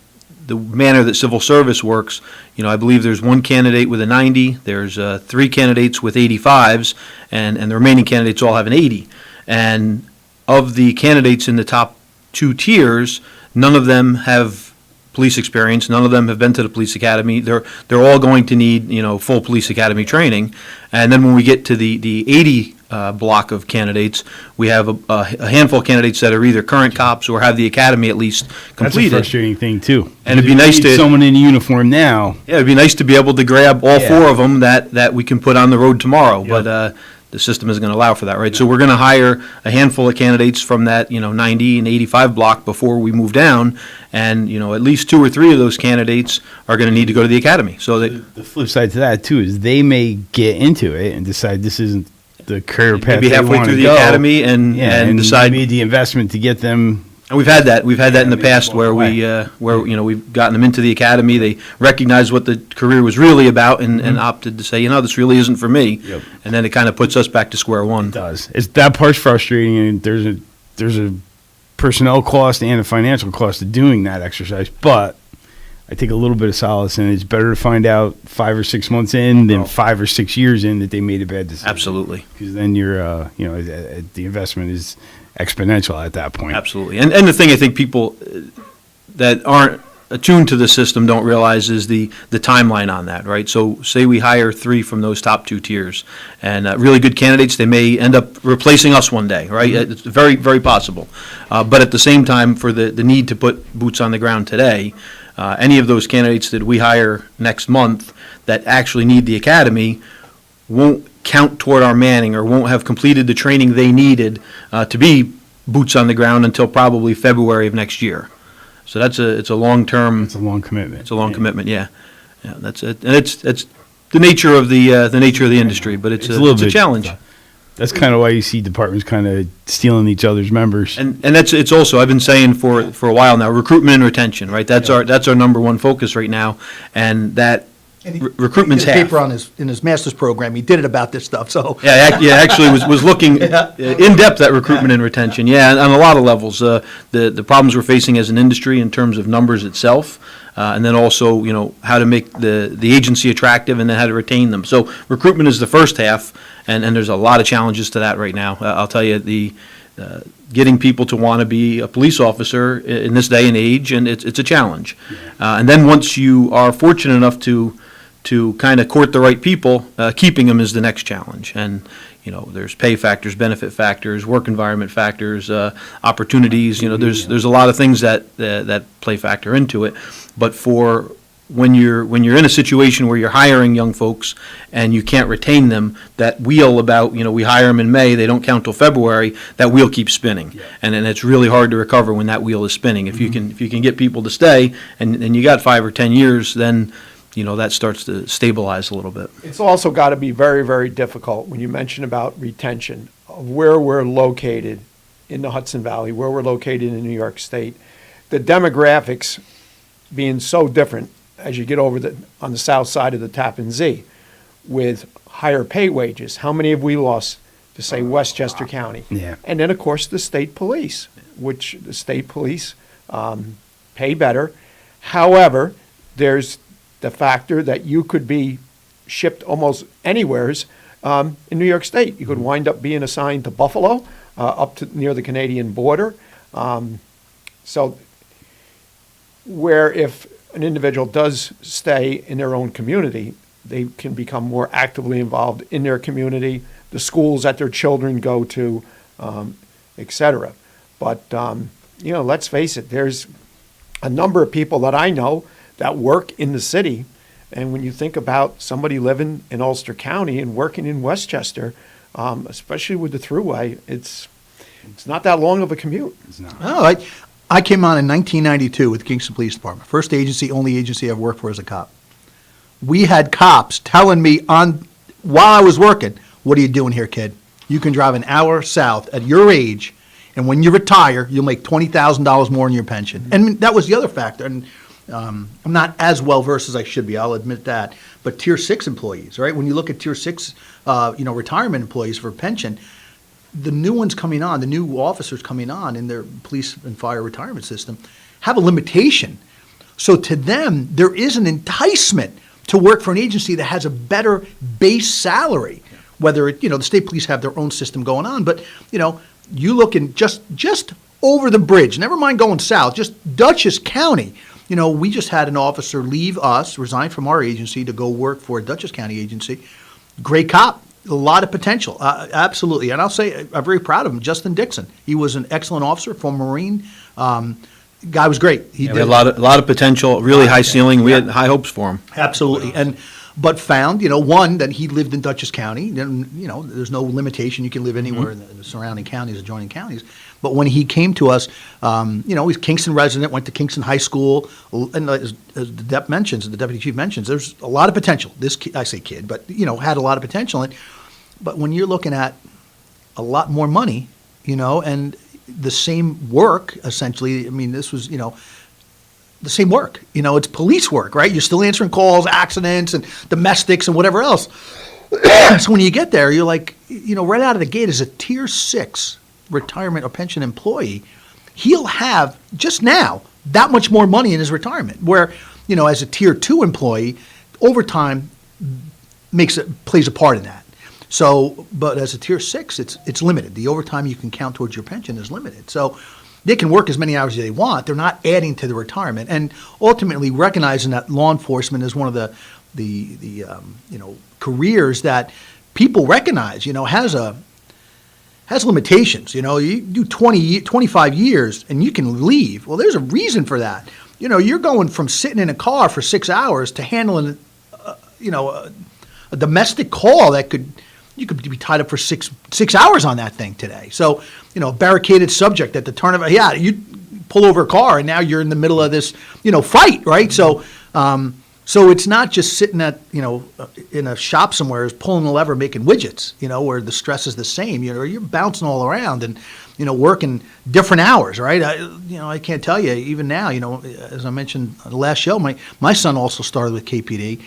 manner that civil service works, I believe there's 1 candidate with a 90, there's 3 candidates with 85s, and the remaining candidates all have an 80. And of the candidates in the top 2 tiers, none of them have police experience, none of them have been to the police academy. They're all going to need, full police academy training. And then when we get to the 80 block of candidates, we have a handful of candidates that are either current cops or have the academy at least completed. That's a frustrating thing too. And it'd be nice to someone in uniform now. Yeah, it'd be nice to be able to grab all 4 of them that we can put on the road tomorrow. Yep. But the system isn't going to allow for that, right? So we're going to hire a handful of candidates from that 90 and 85 block before we move down, and at least 2 or 3 of those candidates are going to need to go to the academy. So the flip side to that too is they may get into it and decide this isn't the career path maybe halfway through the academy and decide made the investment to get them. And we've had that in the past where we've gotten them into the academy. They recognized what the career was really about and opted to say, this really isn't for me. Yep. And then it kind of puts us back to square one. It does. It's that part's frustrating, and there's a personnel cost and a financial cost to doing that exercise. But I take a little bit of solace in it. It's better to find out 5 or 6 months in than 5 or 6 years in that they made a bad decision. Absolutely. Because then you're the investment is exponential at that point. Absolutely. And the thing I think people that aren't attuned to the system don't realize is the timeline on that, right? So say we hire 3 from those top 2 tiers and really good candidates, they may end up replacing us one day, right? Mm-hmm. It's very, very possible. But at the same time, for the need to put boots on the ground today, any of those candidates that we hire next month that actually need the academy won't count toward our manning or won't have completed the training they needed to be boots on the ground until probably February of next year. So it's a long-term. It's a long commitment. It's a long commitment. Yeah, that's it. And it's the nature of the industry, but it's a challenge. That's kind of why you see departments kind of stealing each other's members. And it's also, I've been saying for a while now, recruitment and retention, right? That's our number one focus right now, and that recruitment's He did a half. paper in his master's program. He did it about this stuff. So Actually was looking in depth at recruitment and retention. Yeah, on a lot of levels. The problems we're facing as an industry in terms of numbers itself, and then also how to make the agency attractive, and then how to retain them. So recruitment is the first half, and there's a lot of challenges to that right now. I'll tell you getting people to want to be a police officer in this day and age, and it's a challenge. And then once you are fortunate enough to kind of court the right people, keeping them is the next challenge. And there's pay factors, benefit factors, work environment factors, opportunities. There's a lot of things that play factor into it. But for when you're in a situation where you're hiring young folks and you can't retain them, that wheel about we hire them in May, they don't count till February, that wheel keeps spinning, and it's really hard to recover when that wheel is spinning. If you can get people to stay, and you got 5 or 10 years, then that starts to stabilize a little bit. It's also got to be very, very difficult when you mention about retention of where we're located in the Hudson Valley, where we're located in New York State, the demographics being so different as you get over on the south side of the Tappan Zee with higher pay wages. How many have we lost to, say, Westchester County? Yeah. And then, of course, the state police, which the state police pay better. However, there's the factor that you could be shipped almost anywheres in New York State. You could wind up being assigned to Buffalo, up to near the Canadian border. So where if an individual does stay in their own community, they can become more actively involved in their community, the schools that their children go to, et cetera. But, let's face it, there's a number of people that I know that work in the city. And when you think about somebody living in Ulster County and working in Westchester, especially with the thruway, it's not that long of a commute. It's not. Oh, I came on in 1992 with the Kingston Police Department. First agency, only agency I've worked for as a cop. We had cops telling me while I was working, "What are you doing here, kid? You can drive an hour south at your age, and when you retire, you'll make $20,000 more in your pension." And that was the other factor. And I'm not as well versed as I should be, I'll admit that. But Tier 6 employees, right? When you look at Tier 6, retirement employees for pension, the new ones coming on, the new officers coming on in their police and fire retirement system have a limitation. So to them, there is an enticement to work for an agency that has a better base salary. Whether the state police have their own system going on, but you look in just over the bridge, never mind going south, just Dutchess County. We just had an officer leave us, resign from our agency to go work for a Dutchess County agency. Great cop, a lot of potential, absolutely. And I'll say I'm very proud of him, Justin Dixon. He was an excellent officer, former Marine. Guy was great. He did a lot of potential, really high ceiling. We had high hopes for him. Absolutely, but found one that he lived in Dutchess County. Then there's no limitation; you can live anywhere in the surrounding counties, adjoining counties. But when he came to us, he's a Kingston resident, went to Kingston High School, and as the deputy chief mentions, there's a lot of potential. This I say kid, but had a lot of potential. But when you're looking at a lot more money, and the same work, essentially, I mean, this was, the same work. It's police work, right? You're still answering calls, accidents, and domestics, and whatever else. So when you get there, you're like, right out of the gate as a Tier 6 retirement or pension employee, he'll have, just now, that much more money in his retirement. Where, as a Tier 2 employee, overtime plays a part in that. So, but as a Tier 6, it's limited. The overtime you can count towards your pension is limited. So they can work as many hours as they want. They're not adding to the retirement. And ultimately recognizing that law enforcement is one of the careers that people recognize, has limitations. You do 25 years and you can leave. Well, there's a reason for that. You're going from sitting in a car for 6 hours to handling, a domestic call that you could be tied up for six hours on that thing today. So, a barricaded subject at the turn of you pull over a car and now you're in the middle of this, fight, right? So, So it's not just sitting at, in a shop somewhere, pulling a lever, making widgets, where the stress is the same. You're bouncing all around and, working different hours, right? I can't tell you, even now, as I mentioned on the last show, my son also started with KPD.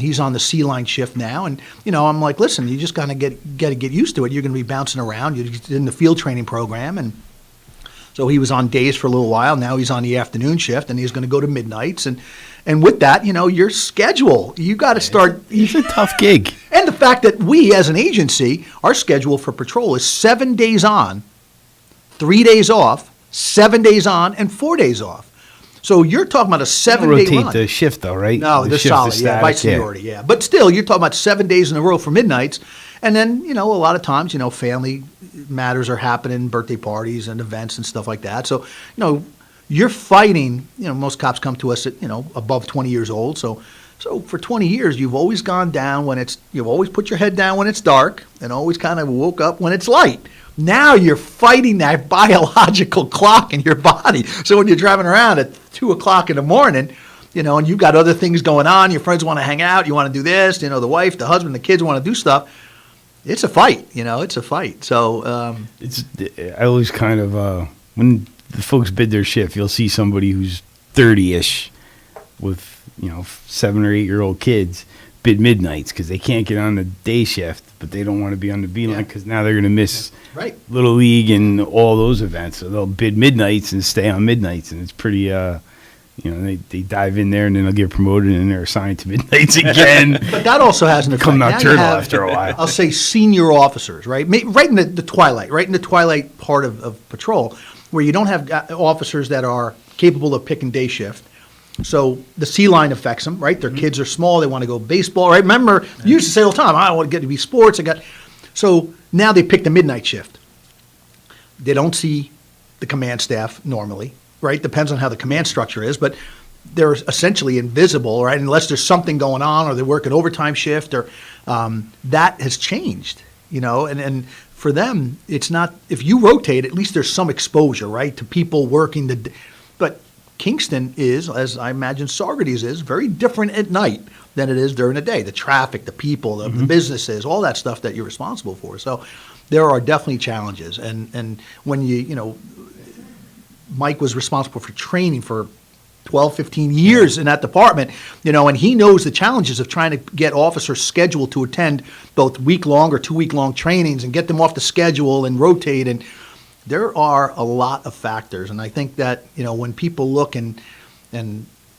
He's on the C line shift now. And, I'm like, listen, you just got to get used to it. You're going to be bouncing around. You're in the field training program. And so he was on days for a little while. Now he's on the afternoon shift, and he's going to go to midnights. And with that, your schedule, you got to start. It's a tough gig. And the fact that we, as an agency, our schedule for patrol is 7 days on, 3 days off, 7 days on, and 4 days off. So you're talking about a 7 day run. Rotate the shift, though, right? No, they're solid, by seniority, yeah. But still, you're talking about 7 days in a row for midnights. And then, a lot of times, family matters are happening, birthday parties and events and stuff like that. So, you're fighting, most cops come to us at, above 20 years old. So for 20 years, you've always gone down you've always put your head down when it's dark and always kind of woke up when it's light. Now you're fighting that biological clock in your body. So when you're driving around at 2 o'clock in the morning, and you've got other things going on, your friends want to hang out, you want to do this, the wife, the husband, the kids want to do stuff. It's a fight, it's a fight. So I always kind of, when the folks bid their shift, you'll see somebody who's 30-ish with, 7 or 8 year old kids bid midnights because they can't get on the day shift, but they don't want to be on the B line because now they're going to miss Little League and all those events. So they'll bid midnights and stay on midnights, and it's pretty, they dive in there and then they'll get promoted and they're assigned to midnights again. But that also has an effect. Come nocturnal after a while. I'll say senior officers, right? Right in the twilight, right in the twilight part of patrol, where you don't have officers that are capable of picking day shift. So the C line affects them, right? Their kids are small. They want to go baseball, right? Remember, you used to say all the time, I want to get to be sports. So now they pick the midnight shift. They don't see the command staff normally, right? Depends on how the command structure is, but they're essentially invisible, right? Unless there's something going on or they work an overtime shift or that has changed, and for them, it's not, if you rotate, at least there's some exposure, right? To people working but Kingston is, as I imagine Saugerties is, very different at night than it is during the day. The traffic, the people, the businesses, all that stuff that you're responsible for. So there are definitely challenges. And when Mike was responsible for training for 12, 15 years in that department, and he knows the challenges of trying to get officers scheduled to attend both week-long or 2-week-long trainings and get them off the schedule and rotate. And there are a lot of factors. And I think that, when people look and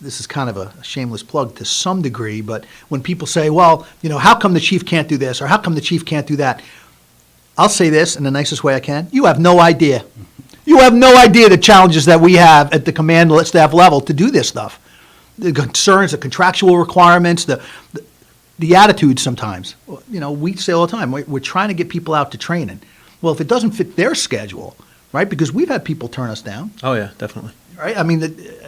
this is kind of a shameless plug to some degree, but when people say, well, how come the chief can't do this or how come the chief can't do that? I'll say this in the nicest way I can. You have no idea. You have no idea the challenges that we have at the command staff level to do this stuff. The concerns, the contractual requirements, the attitudes sometimes. We say all the time, we're trying to get people out to training. Well, if it doesn't fit their schedule, right, because we've had people turn us down. Oh, yeah, definitely. Right? I mean,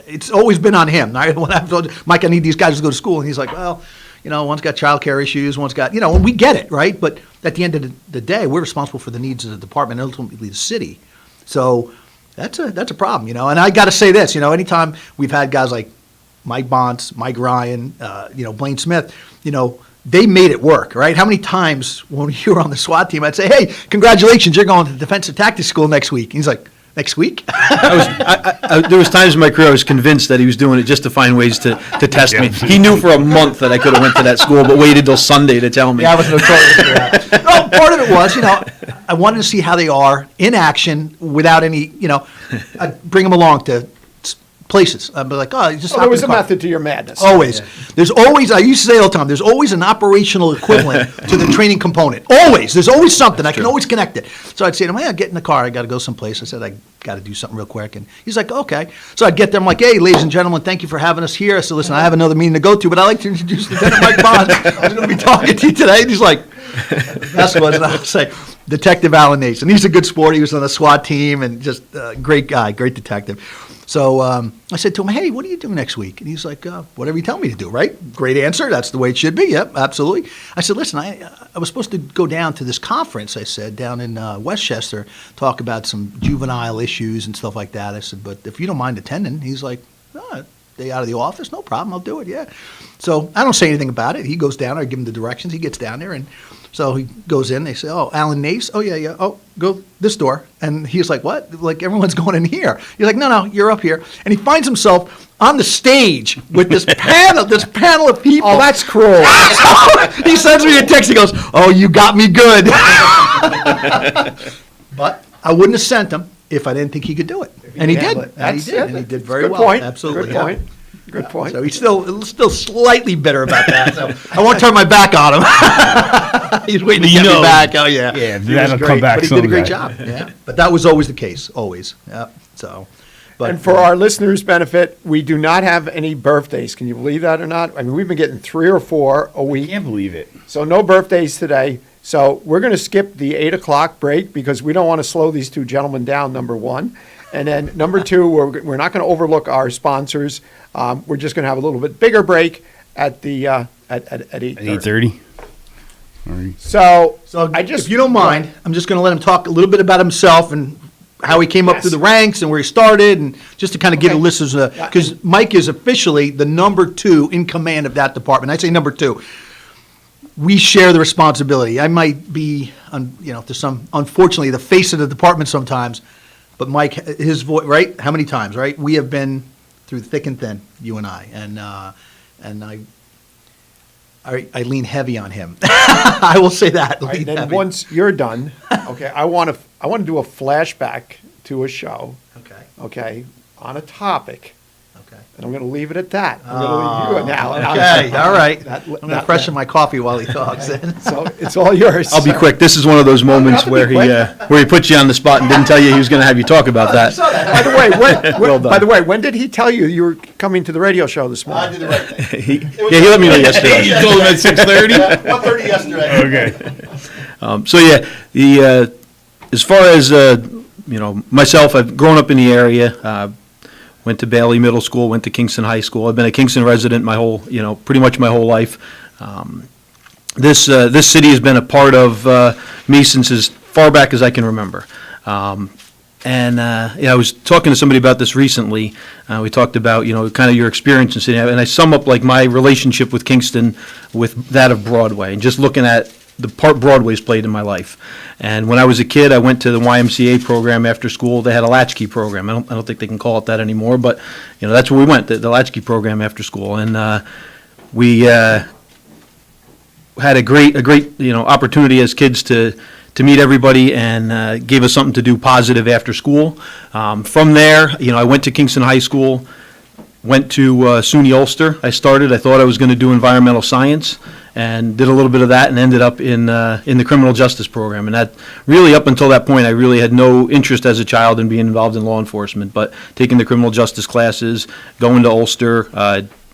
it's always been on him. Right? When I've told Mike, I need these guys to go to school, and he's like, well, one's got childcare issues, one's got, and we get it, right? But at the end of the day, we're responsible for the needs of the department and ultimately the city. So that's a problem, and I got to say this, anytime we've had guys like Mike Bonds, Mike Ryan, Blaine Smith, they made it work, right? How many times when you were on the SWAT team, I'd say, hey, congratulations, you're going to defensive tactics school next week. And he's like, next week? There was times in my career I was convinced that he was doing it just to find ways to test me. He knew for a month that I could have went to that school, but waited till Sunday to tell me. Yeah, I was notorious for that. No, part of it was, I wanted to see how they are in action without any, I'd bring them along to places. I'd be like, there was a method to your madness. Always. Yeah. There's always, I used to say all the time, there's always an operational equivalent to the training component. Always. There's always something. I can always connect it. So I'd say to him, hey, get in the car. I got to go someplace. I said, I got to do something real quick. And he's like, okay. So I'd get there. I'm like, hey, ladies and gentlemen, thank you for having us here. I said, listen, I have another meeting to go to, but I'd like to introduce Lieutenant Mike Bond. I was going to be talking to you today. And he's like, that's what I'll say. Detective Alan Nace. And he's a good sport. He was on the SWAT team and just a great guy, great detective. So I said to him, hey, what do you do next week? And he's like, whatever you tell me to do, right? Great answer. That's the way it should be. Yep, absolutely. I said, listen, I was supposed to go down to this conference, I said, down in Westchester, talk about some juvenile issues and stuff like that. I said, but if you don't mind attending, he's like, day out of the office? No problem, I'll do it, yeah. So I don't say anything about it. He goes down there, I give him the directions, he gets down there, and so he goes in, they say, oh, Alan Nace? Oh, yeah, oh, go this door. And he's like, what? Like, everyone's going in here. He's like, no, you're up here. And he finds himself on the stage with this panel of people. Oh, that's cruel. He sends me a text, he goes, oh, you got me good. But I wouldn't have sent him if I didn't think he could do it. And he did. And he did. And he did very Good well. point. Absolutely. Good point. Good point. So he's still slightly bitter about that. So I won't turn my back on him. He's waiting to get me back. Oh yeah. Yeah, He was that'll great, come back but he did a great someday. job. Yeah. But that was always the case. Always. Yeah. So. But And for our listeners' benefit, we do not have any birthdays. Can you believe that or not? I mean, we've been getting 3 or 4 a week. Can't believe it. So no birthdays today. So we're going to skip the 8 o'clock break because we don't want to slow these two gentlemen down, number one. And then number two, we're not going to overlook our sponsors. We're just going to have a little bit bigger break at the at 8:30. 8:30. So if you don't mind, I'm just going to let him talk a little bit about himself and how he came up through the ranks and where he started, and just to kind of give the listeners because Mike is officially the number 2 in command of that department. I say number 2. We share the responsibility. I might be, to some, unfortunately, the face of the department sometimes, but Mike, his voice, right? How many times, right? We have been through thick and thin, you and I, and I lean heavy on him. I will say that. All right, lean then heavy. once you're done, okay, I want to do a flashback to a show. Okay, on a topic. Okay. And I'm going to leave it at that. I'm going to leave you now. Okay, all right. I'm going to freshen my coffee while he talks. So it's all yours. I'll be quick. This is one of those moments where he put you on the spot and didn't tell you he was going to have you talk about that. By the way, when did he tell you you were coming to the radio show this morning? I did the right thing. he let me know yesterday. You told him at 6:30? 1:30 yesterday. Okay. So yeah, as far as myself, I've grown up in the area. Went to Bailey Middle School, went to Kingston High School. I've been a Kingston resident pretty much my whole life. This city has been a part of me since as far back as I can remember. I was talking to somebody about this recently. We talked about kind of your experience in city, and I sum up like my relationship with Kingston with that of Broadway, and just looking at the part Broadway's played in my life. And when I was a kid, I went to the YMCA program after school. They had a latchkey program. I don't think they can call it that anymore, but that's where we went, the latchkey program after school. And we had a great opportunity as kids to meet everybody, and gave us something to do positive after school. From there, I went to Kingston High School, went to SUNY Ulster. I thought I was going to do environmental science, and did a little bit of that, and ended up in the criminal justice program. And that really, up until that point, I really had no interest as a child in being involved in law enforcement. But taking the criminal justice classes, going to Ulster,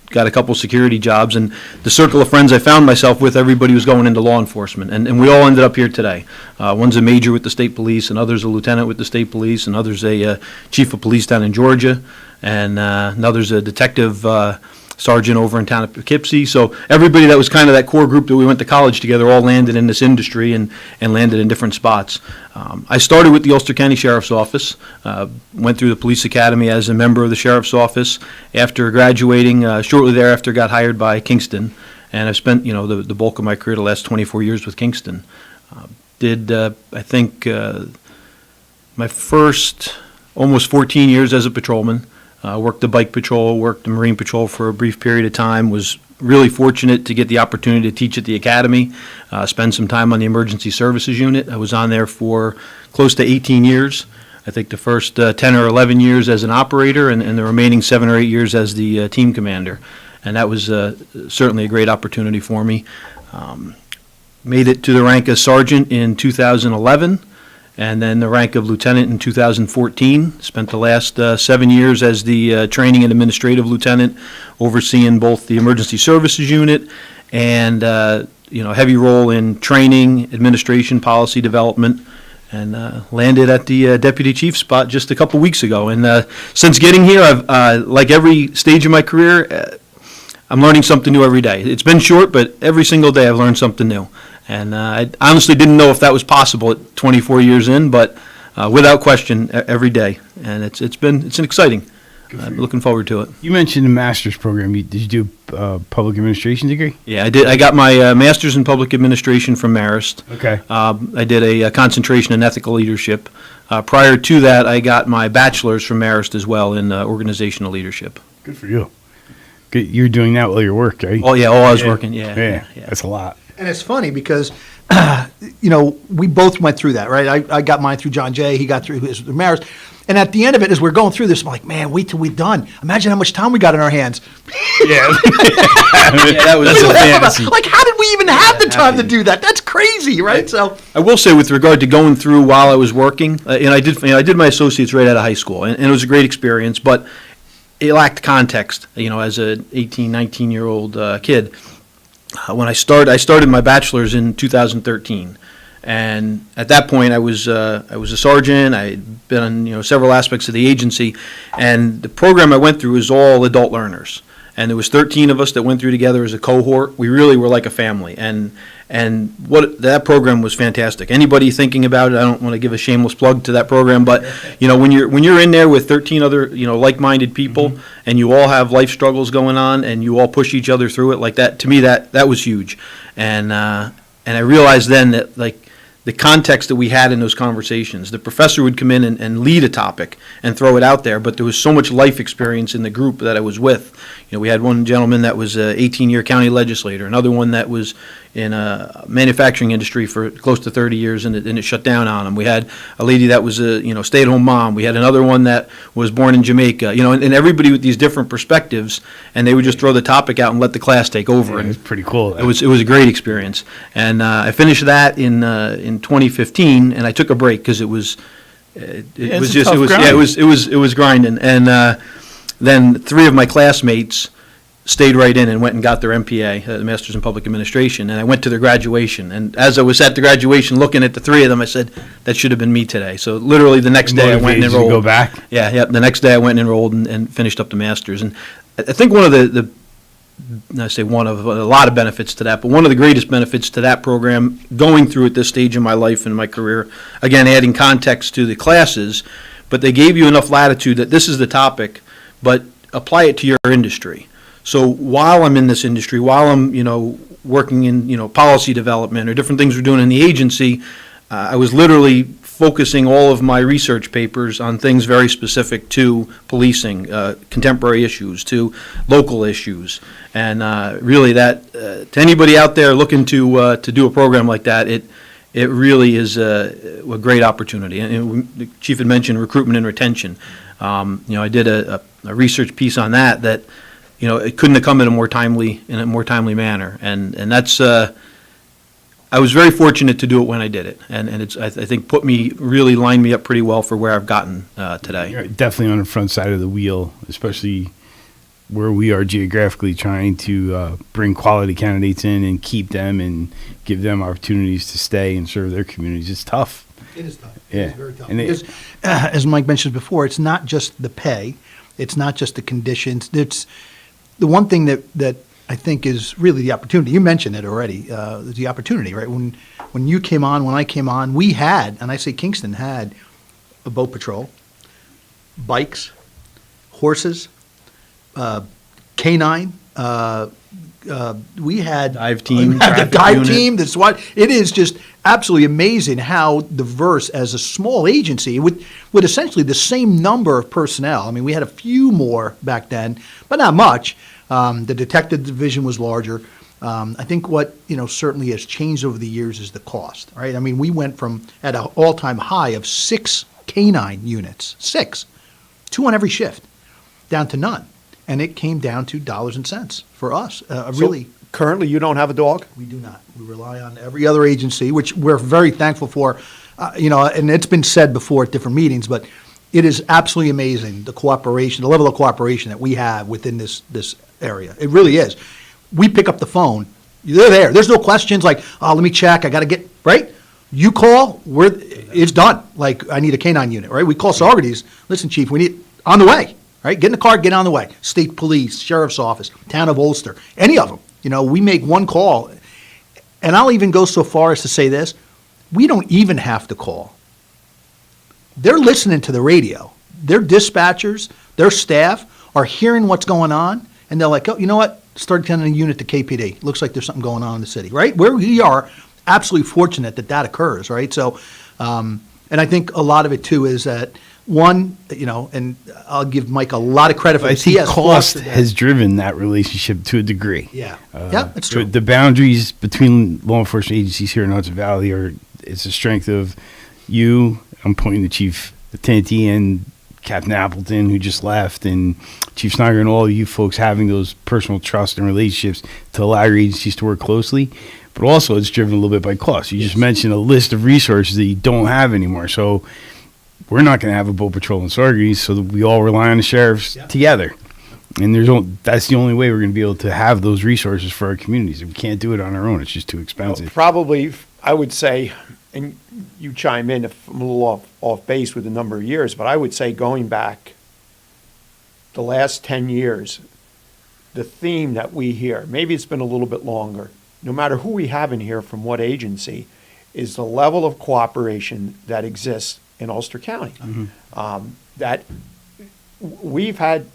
got a couple security jobs, and the circle of friends I found myself with, everybody was going into law enforcement, and we all ended up here today. One's a major with the state police, and others a lieutenant with the state police, and others a chief of police down in Georgia, and another's a detective sergeant over in town of Poughkeepsie. So everybody that was kind of that core group that we went to college together all landed in this industry and landed in different spots. I started with the Ulster County Sheriff's Office, went through the police academy as a member of the Sheriff's Office. After graduating, shortly thereafter got hired by Kingston, and I've spent the bulk of my career, the last 24 years with Kingston. I think my first almost 14 years as a patrolman. Worked the bike patrol, worked the Marine Patrol for a brief period of time, was really fortunate to get the opportunity to teach at the academy, spend some time on the emergency services unit. I was on there for close to 18 years. I think the first 10 or 11 years as an operator, and the remaining 7 or 8 years as the team commander. And that was certainly a great opportunity for me. Made it to the rank of sergeant in 2011. And then the rank of lieutenant in 2014. Spent the last 7 years as the training and administrative lieutenant, overseeing both the emergency services unit and heavy role in training, administration, policy development, and landed at the deputy chief spot just a couple weeks ago. And since getting here, I've like every stage of my career, I'm learning something new every day. It's been short, but every single day I've learned something new. And I honestly didn't know if that was possible at 24 years in, but without question, every day. And it's exciting. I'm looking forward to it. You mentioned the master's program. Did you do a public administration degree? Yeah, I did. I got my master's in public administration from Marist. Okay. I did a concentration in ethical leadership. Prior to that, I got my bachelor's from Marist as well in organizational leadership. Good for you. Good. You're doing that while you're working, right? Oh, yeah, while I was working, yeah. That's a lot. And it's funny because, we both went through that, right? I got mine through John Jay. He got through his through Marist. And at the end of it, as we're going through this, I'm like, man, wait till we're done. Imagine how much time we got in our hands. Yeah. That was a fantasy. Like, how did we even have the time to do that? That's crazy, right? So I will say, with regard to going through while I was working, and I did my associates right out of high school, and it was a great experience, but it lacked context, as an 18, 19-year-old kid. When I started my bachelor's in 2013. And at that point, I was a sergeant. I had been on several aspects of the agency, and the program I went through was all adult learners. And there was 13 of us that went through together as a cohort. We really were like a family, and what that program was fantastic. Anybody thinking about it, I don't want to give a shameless plug to that program, but when you're in there with 13 other like-minded people, and you all have life struggles going on, and you all push each other through it like that. To me, that was huge, and I realized then that the context that we had in those conversations. The professor would come in and lead a topic and throw it out there, but there was so much life experience in the group that I was with. We had one gentleman that was an 18-year county legislator, another one that was in a manufacturing industry for close to 30 years, and it shut down on him. We had a lady that was a stay-at-home mom. We had another one that was born in Jamaica. And everybody with these different perspectives, and they would just throw the topic out and let the class take over. Yeah, it's pretty cool. It was a great experience, and I finished that in 2015, and I took a break because it was grinding, and then 3 of my classmates stayed right in and went and got their MPA, the Master's in Public Administration, and I went to their graduation. And as I was at the graduation looking at the 3 of them, I said, that should have been me today. So literally the next day I went and enrolled. To go back? Yeah, the next day I went and enrolled and finished up the Master's. And I think one of a lot of benefits to that, but one of the greatest benefits to that program, going through at this stage in my life and my career, again, adding context to the classes, but they gave you enough latitude that this is the topic, but apply it to your industry. So while I'm in this industry, while I'm, working in, policy development or different things we're doing in the agency, I was literally focusing all of my research papers on things very specific to policing, contemporary issues, to local issues. And really that, to anybody out there looking to do a program like that, it really is a great opportunity. And the Chief had mentioned recruitment and retention. I did a research piece on that it couldn't have come in a more timely manner, and that's I was very fortunate to do it when I did it, and it's I think lined me up pretty well for where I've gotten today. You're definitely on the front side of the wheel, especially where we are geographically, trying to bring quality candidates in and keep them and give them opportunities to stay and serve their communities. It's tough. It is tough. Yeah. It is very tough. Because, as Mike mentioned before, it's not just the pay, it's not just the conditions. It's the one thing that I think is really the opportunity. You mentioned it already. The opportunity, right? When you came on, when I came on, we had, and I say Kingston had, a boat patrol, bikes, horses, canine. We had dive team, the dive team, the SWAT. It is just absolutely amazing how diverse, as a small agency with essentially the same number of personnel. I mean, we had a few more back then, but not much. The detective division was larger. I think what certainly has changed over the years is the cost. Right? I mean, we went from at an all-time high of 6 canine units, 6, 2 on every shift, down to none. And it came down to dollars and cents for us. Really, currently, you don't have a dog? We do not. We rely on every other agency, which we're very thankful for. And it's been said before at different meetings, but it is absolutely amazing the cooperation, the level of cooperation that we have within this area. It really is. We pick up the phone. They're there. There's no questions like, oh, let me check. I got to get right. You call, it's done. Like, I need a canine unit, right? We call Saugerties. Listen, Chief, we need on the way. Right, get in the car, get on the way. State Police, Sheriff's Office, Town of Ulster, any of them. We make one call, and I'll even go so far as to say this: we don't even have to call. They're listening to the radio. Their dispatchers, Their staff are hearing what's going on, and they're like, oh, you know what? Start sending a unit to KPD. Looks like there's something going on in the city, right? Where we are absolutely fortunate that occurs, right? So, and I think a lot of it too is that one, and I'll give Mike a lot of credit for I this. think cost has driven that relationship to a degree. Yeah, that's true. The boundaries between law enforcement agencies here in Hudson Valley it's a strength of you. I'm pointing to Chief Tanti and Captain Appleton, who just left, and Chief Snyder, and all of you folks having those personal trust and relationships to allow your agencies to work closely. But also, it's driven a little bit by cost. You just mentioned a list of resources that you don't have anymore. So we're not going to have a boat patrol in Saugerties, so that we all rely on the sheriffs together. And that's the only way we're going to be able to have those resources for our communities. If we can't do it on our own, it's just too expensive. Well, probably, I would say, and you chime in if I'm a little off base with the number of years, but I would say going back the last 10 years, the theme that we hear, maybe it's been a little bit longer, no matter who we have in here from what agency, is the level of cooperation that exists in Ulster County. That we've had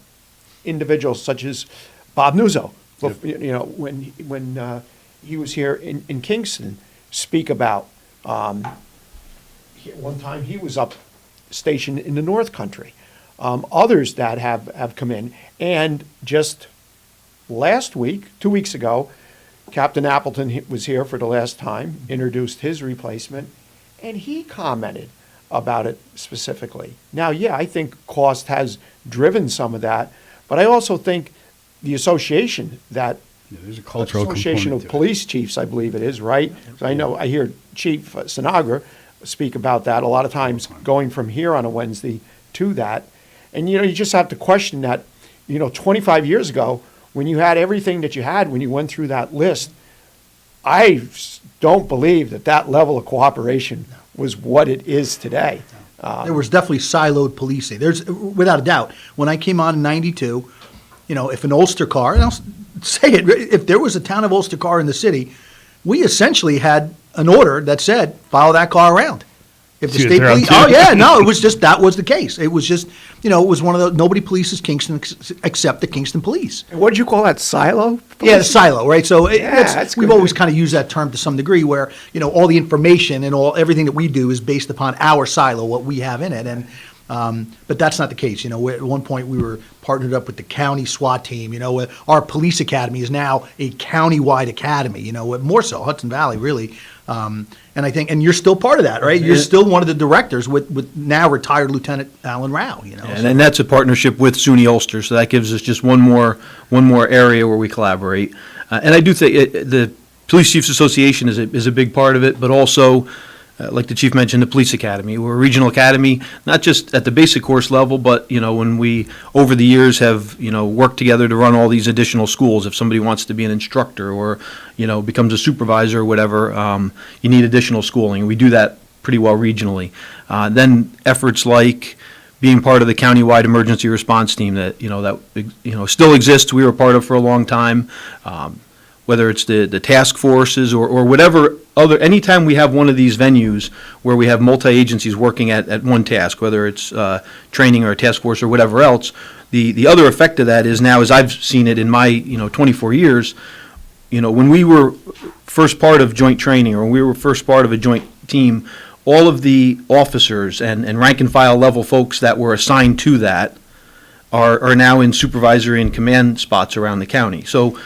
individuals such as Bob Nuzzo, when he was here in Kingston, speak about one time he was up stationed in the North Country. Others that have come in, and just last week, 2 weeks ago, Captain Appleton was here for the last time, introduced his replacement, and he commented about it specifically. Now, yeah, I think cost has driven some of that, but I also think the association that there's a cultural Association of Police Chiefs, I believe it is, right? So I hear Chief Sinagra speak about that a lot of times, going from here on a Wednesday to that. And, you just have to question that, 25 years ago, when you had everything that you had, when you went through that list, I don't believe that level of cooperation was what it is today. There was definitely siloed policing. There's, without a doubt, when I came on in 92, if an Ulster car, and I'll say it, if there was a town of Ulster car in the city, we essentially had an order that said, follow that car around. If the state police, it was just, that was the case. It was just, it was one of the, nobody polices Kingston except the Kingston police. And what did you call that, silo? Yeah, the silo, right? So we've always kind of used that term to some degree where, all the information and everything that we do is based upon our silo, what we have in it. And, but that's not the case. At one point we were partnered up with the county SWAT team. Our police academy is now a county-wide academy, more so, Hudson Valley, really. And I think, and you're still part of that, right? You're still one of the directors with now retired Lieutenant Alan Rao. And that's a partnership with SUNY Ulster, so that gives us just one more area where we collaborate. And I do think the Police Chiefs Association is a big part of it, but also, like the chief mentioned, the police academy. We're a regional academy, not just at the basic course level, but when we over the years have worked together to run all these additional schools. If somebody wants to be an instructor or becomes a supervisor or whatever, you need additional schooling. We do that pretty well regionally. Then efforts like being part of the countywide emergency response team that still exists. We were part of for a long time. Whether it's the task forces or whatever other, anytime we have one of these venues where we have multi-agencies working at one task, whether it's training or a task force or whatever else, the other effect of that is now, as I've seen it in my 24 years, when we were first part of joint training or when we were first part of a joint team, all of the officers and rank and file level folks that were assigned to that are now in supervisory and command spots around the county. So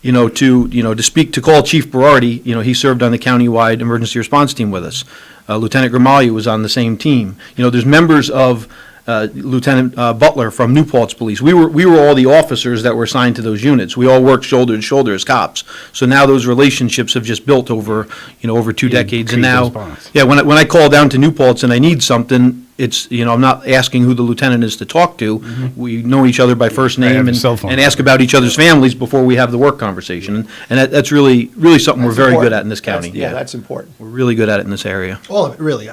to call Chief Berardi, he served on the countywide emergency response team with us. Lieutenant Grimaldi was on the same team. There's members of Lieutenant Butler from New Paltz Police. We were all the officers that were assigned to those units. We all worked shoulder to shoulder as cops. So now those relationships have just built over 2 decades. And now, when I call down to New Paltz and I need something, it's, I'm not asking who the lieutenant is to talk to. Mm-hmm. We know each other by first name and ask about each other's families before we have the work conversation. And that's really something we're very good at in this county. That's important. We're really good at it in this area. All of it, really.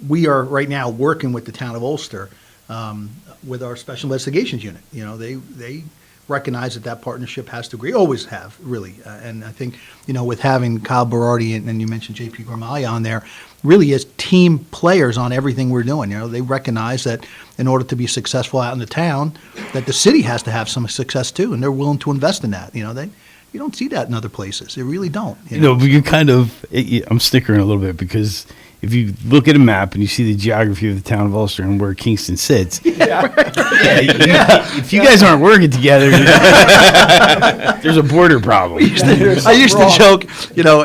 We are right now working with the town of Ulster with our special investigations unit. recognize that partnership has to agree, always have, really. And I think, with having Kyle Berardi and you mentioned JP Gramaglia on there, really as team players on everything we're doing. They recognize that in order to be successful out in the town, that the city has to have some success too, and they're willing to invest in that. You don't see that in other places. You really don't. But you kind of, I'm snickering a little bit because if you look at a map and you see the geography of the town of Ulster and where Kingston sits, if you guys aren't working together, there's a border problem. I used to joke,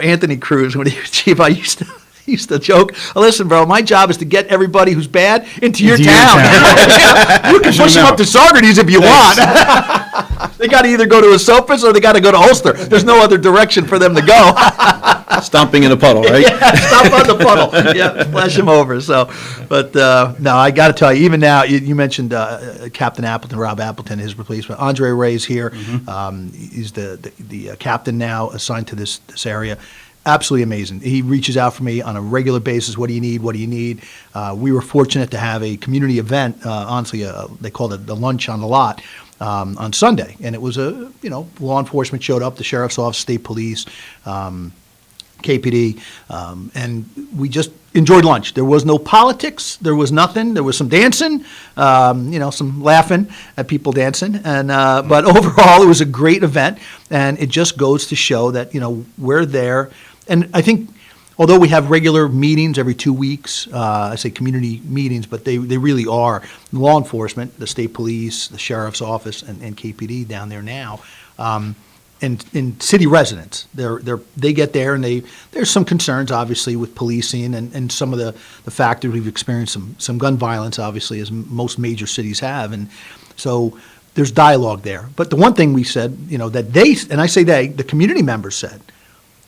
Anthony Cruz, when he was chief, I used to joke, listen, bro, my job is to get everybody who's bad into your town. You can push them up to Saugerties if you want. They got to either go to Esopus or they got to go to Ulster. There's no other direction for them to go. Stomping in a puddle, right? Yeah, stomp on the puddle. Yeah, flash them over. So, but no, I got to tell you, even now, you mentioned Captain Appleton, Rob Appleton, his replacement. Andre Ray's here. He's the captain now assigned to this area. Absolutely amazing. He reaches out for me on a regular basis. What do you need? What do you need? We were fortunate to have a community event. Honestly, they called it the lunch on the lot on Sunday, and it was law enforcement showed up, the sheriff's office, state police, KPD, and we just enjoyed lunch. There was no politics. There was nothing. There was some dancing, some laughing at people dancing, and but overall, it was a great event, and it just goes to show that we're there. And I think, although we have regular meetings every 2 weeks, I say community meetings, but they really are law enforcement, the state police, the sheriff's office, and KPD down there now, and city residents. They get there, and there's some concerns, obviously, with policing and some of the factors. We've experienced some gun violence, obviously, as most major cities have, and so there's dialogue there. But the one thing we said, that they, and I say they, the community members said,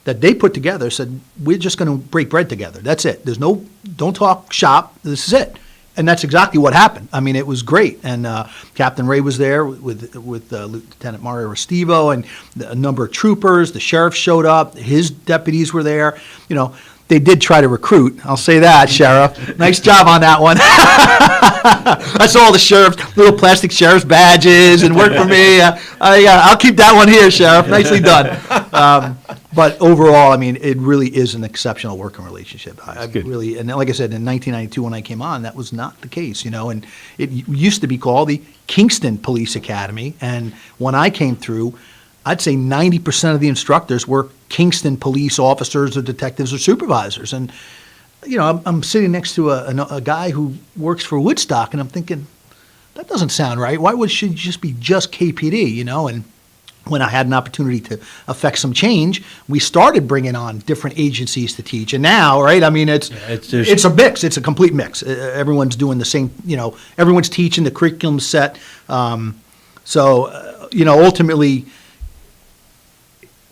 that they put together, said, we're just going to break bread together. That's it. Don't talk shop. This is it. And that's exactly what happened. I mean, it was great. And Captain Ray was there with Lieutenant Mario Restivo and a number of troopers. The sheriff showed up. His deputies were there. They did try to recruit. I'll say that, Sheriff. Nice job on that one. I saw all the sheriff's little plastic sheriff's badges and work for me. I'll keep that one here, Sheriff. Nicely done. But overall, I mean, it really is an exceptional working relationship. I really, and like I said, in 1992 when I came on, that was not the case, and it used to be called the Kingston Police Academy. And when I came through, I'd say 90% of the instructors were Kingston police officers or detectives or supervisors. And, I'm sitting next to a guy who works for Woodstock, and I'm thinking, that doesn't sound right. Why should it just be just KPD, And when I had an opportunity to affect some change, we started bringing on different agencies to teach. And now, right, I mean, it's a mix. It's a complete mix. Everyone's doing the same, everyone's teaching, the curriculum set. Ultimately,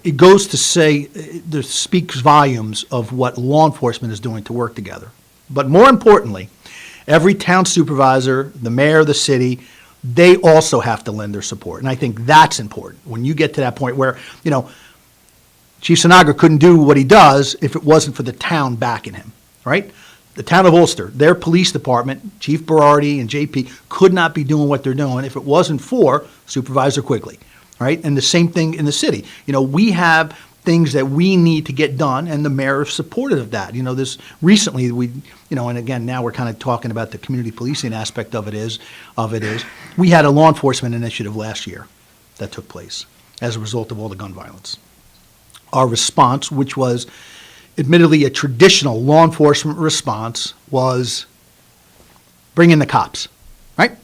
it goes to say, there speaks volumes of what law enforcement is doing to work together. But more importantly, every town supervisor, the mayor of the city, they also have to lend their support. And I think that's important. When you get to that point where, Chief Sinagra couldn't do what he does if it wasn't for the town backing him, right? The town of Ulster, their police department, Chief Berardi and JP, could not be doing what they're doing if it wasn't for Supervisor Quigley, right? And the same thing in the city. We have things that we need to get done, and the mayor is supportive of that. This recently and again, now we're kind of talking about the community policing aspect of it is we had a law enforcement initiative last year that took place as a result of all the gun violence. Our response, which was admittedly a traditional law enforcement response, was bring in the cops, right?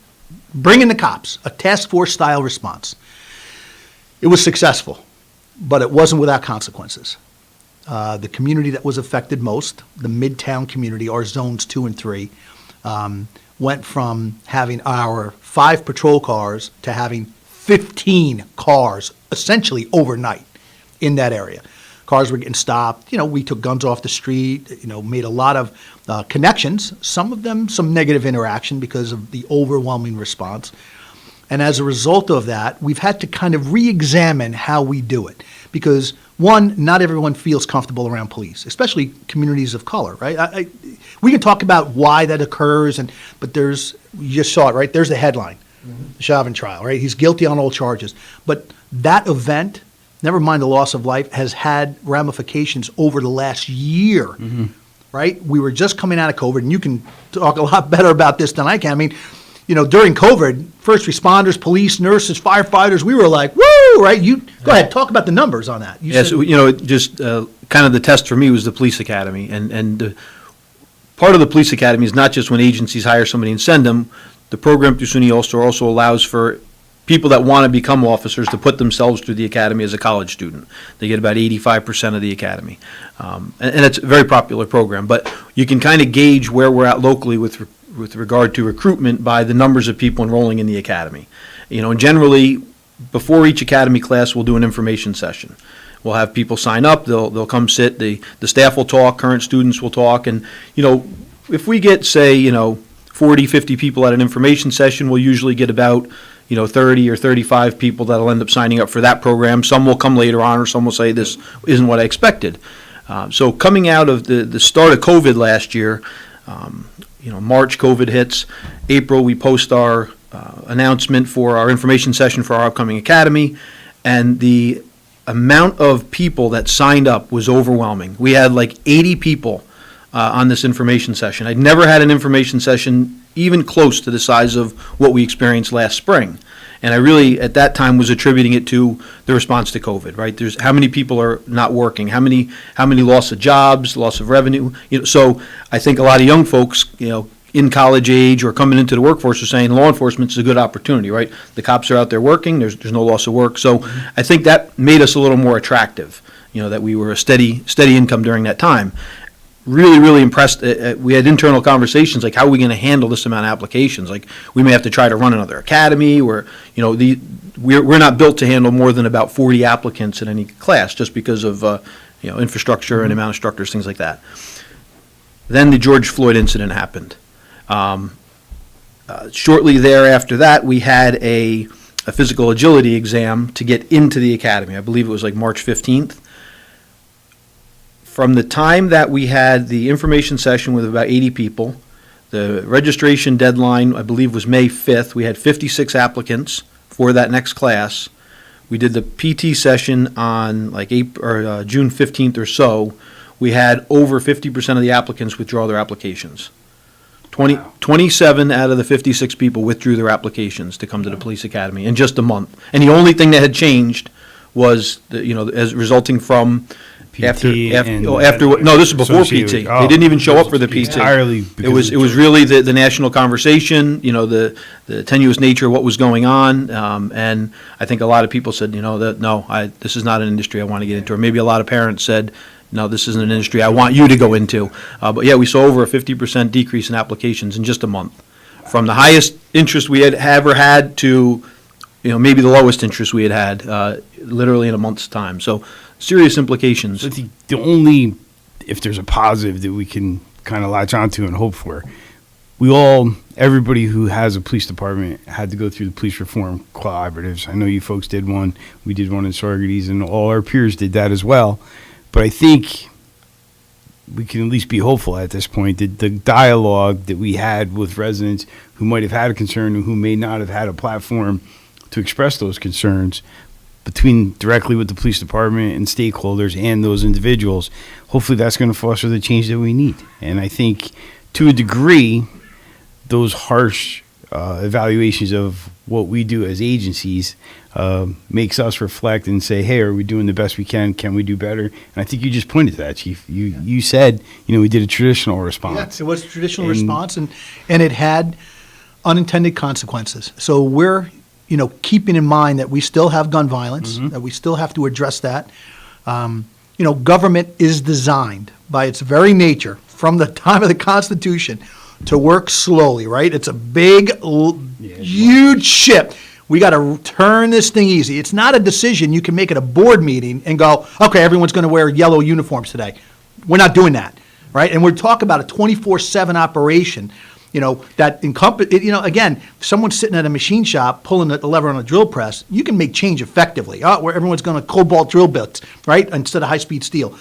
Bring in the cops, a task force style response. It was successful, but it wasn't without consequences. The community that was affected most, the Midtown community, our zones 2 and 3, went from having our 5 patrol cars to having 15 cars essentially overnight in that area. Cars were getting stopped. We took guns off the street, made a lot of connections, some of them some negative interaction because of the overwhelming response. And as a result of that, we've had to kind of re-examine how we do it. Because, one, not everyone feels comfortable around police, especially communities of color, right? We can talk about why that occurs, but you just saw it, right? There's the headline. the Chauvin trial, right? He's guilty on all charges. But that event, never mind the loss of life, has had ramifications over the last year, right? We were just coming out of COVID, and you can talk a lot better about this than I can. I mean, during COVID, first responders, police, nurses, firefighters, we were like, woo, right? Go ahead, talk about the numbers on that. Yes, just kind of the test for me was the police academy, and part of the police academy is not just when agencies hire somebody and send them. The program through SUNY Ulster also allows for people that want to become officers to put themselves through the academy as a college student. They get about 85% of the academy. And it's a very popular program. But you can kind of gauge where we're at locally with regard to recruitment by the numbers of people enrolling in the academy. And generally, before each academy class, we'll do an information session. We'll have people sign up, they'll come sit, the staff will talk, current students will talk, and, if we get, say, 40, 50 people at an information session, we'll usually get about 30 or 35 people that'll end up signing up for that program. Some will come later on, or some will say this isn't what I expected. So coming out of the start of COVID last year, March COVID hits, April we post our announcement for our information session for our upcoming academy, and the amount of people that signed up was overwhelming. We had like 80 people on this information session. I'd never had an information session even close to the size of what we experienced last spring. And I really, at that time, was attributing it to the response to COVID, right? There's how many people are not working, how many loss of jobs, loss of revenue. So I think a lot of young folks, in college age or coming into the workforce are saying law enforcement is a good opportunity, right? The cops are out there working, there's no loss of work. So I think that made us a little more attractive, that we were a steady income during that time. Really, really impressed. We had internal conversations like, how are we going to handle this amount of applications? Like, we may have to try to run another academy, or we're not built to handle more than about 40 applicants in any class, just because of infrastructure and amount of instructors, things like that. Then the George Floyd incident happened. Shortly thereafter that, we had a physical agility exam to get into the academy. I believe it was like March 15th. From the time that we had the information session with about 80 people, the registration deadline, I believe, was May 5th. We had 56 applicants for that next class. We did the PT session on like June 15th or so. We had over 50% of the applicants withdraw their applications. 27 out of the 56 people withdrew their applications to come to the police academy in just a month. And the only thing that had changed was, as resulting from this is before PT. They didn't even show up for the PT. Entirely. It was really the national conversation, the tenuous nature of what was going on, and I think a lot of people said, this is not an industry I want to get into, or maybe a lot of parents said, no, this isn't an industry I want you to go into. But yeah, we saw over a 50% decrease in applications in just a month, from the highest interest we had ever had to, maybe the lowest interest we had literally in a month's time. So serious implications. So the only, if there's a positive that we can kind of latch onto and hope for, everybody who has a police department had to go through the police reform collaboratives. I know you folks did one. We did one in Saugerties, and all our peers did that as well. But I think we can at least be hopeful at this point that the dialogue that we had with residents who might have had a concern and who may not have had a platform to express those concerns, between directly with the police department and stakeholders and those individuals, hopefully that's going to foster the change that we need. And I think to a degree, those harsh evaluations of what we do as agencies makes us reflect and say, hey, are we doing the best we can? Can we do better? And I think you just pointed to that, Chief. You said, we did a traditional response. Yes, it was a traditional response, and it had unintended consequences. So we're keeping in mind that we still have gun violence, that we still have to address that. Government is designed by its very nature, from the time of the Constitution, to work slowly, right? It's a big, huge ship. We got to turn this thing easy. It's not a decision you can make at a board meeting and go, okay, everyone's going to wear yellow uniforms today. We're not doing that, right? And we're talking about a 24/7 operation, that encompass, again, if someone's sitting at a machine shop pulling the lever on a drill press, you can make change effectively, where everyone's going to cobalt drill bits, right, instead of high-speed steel.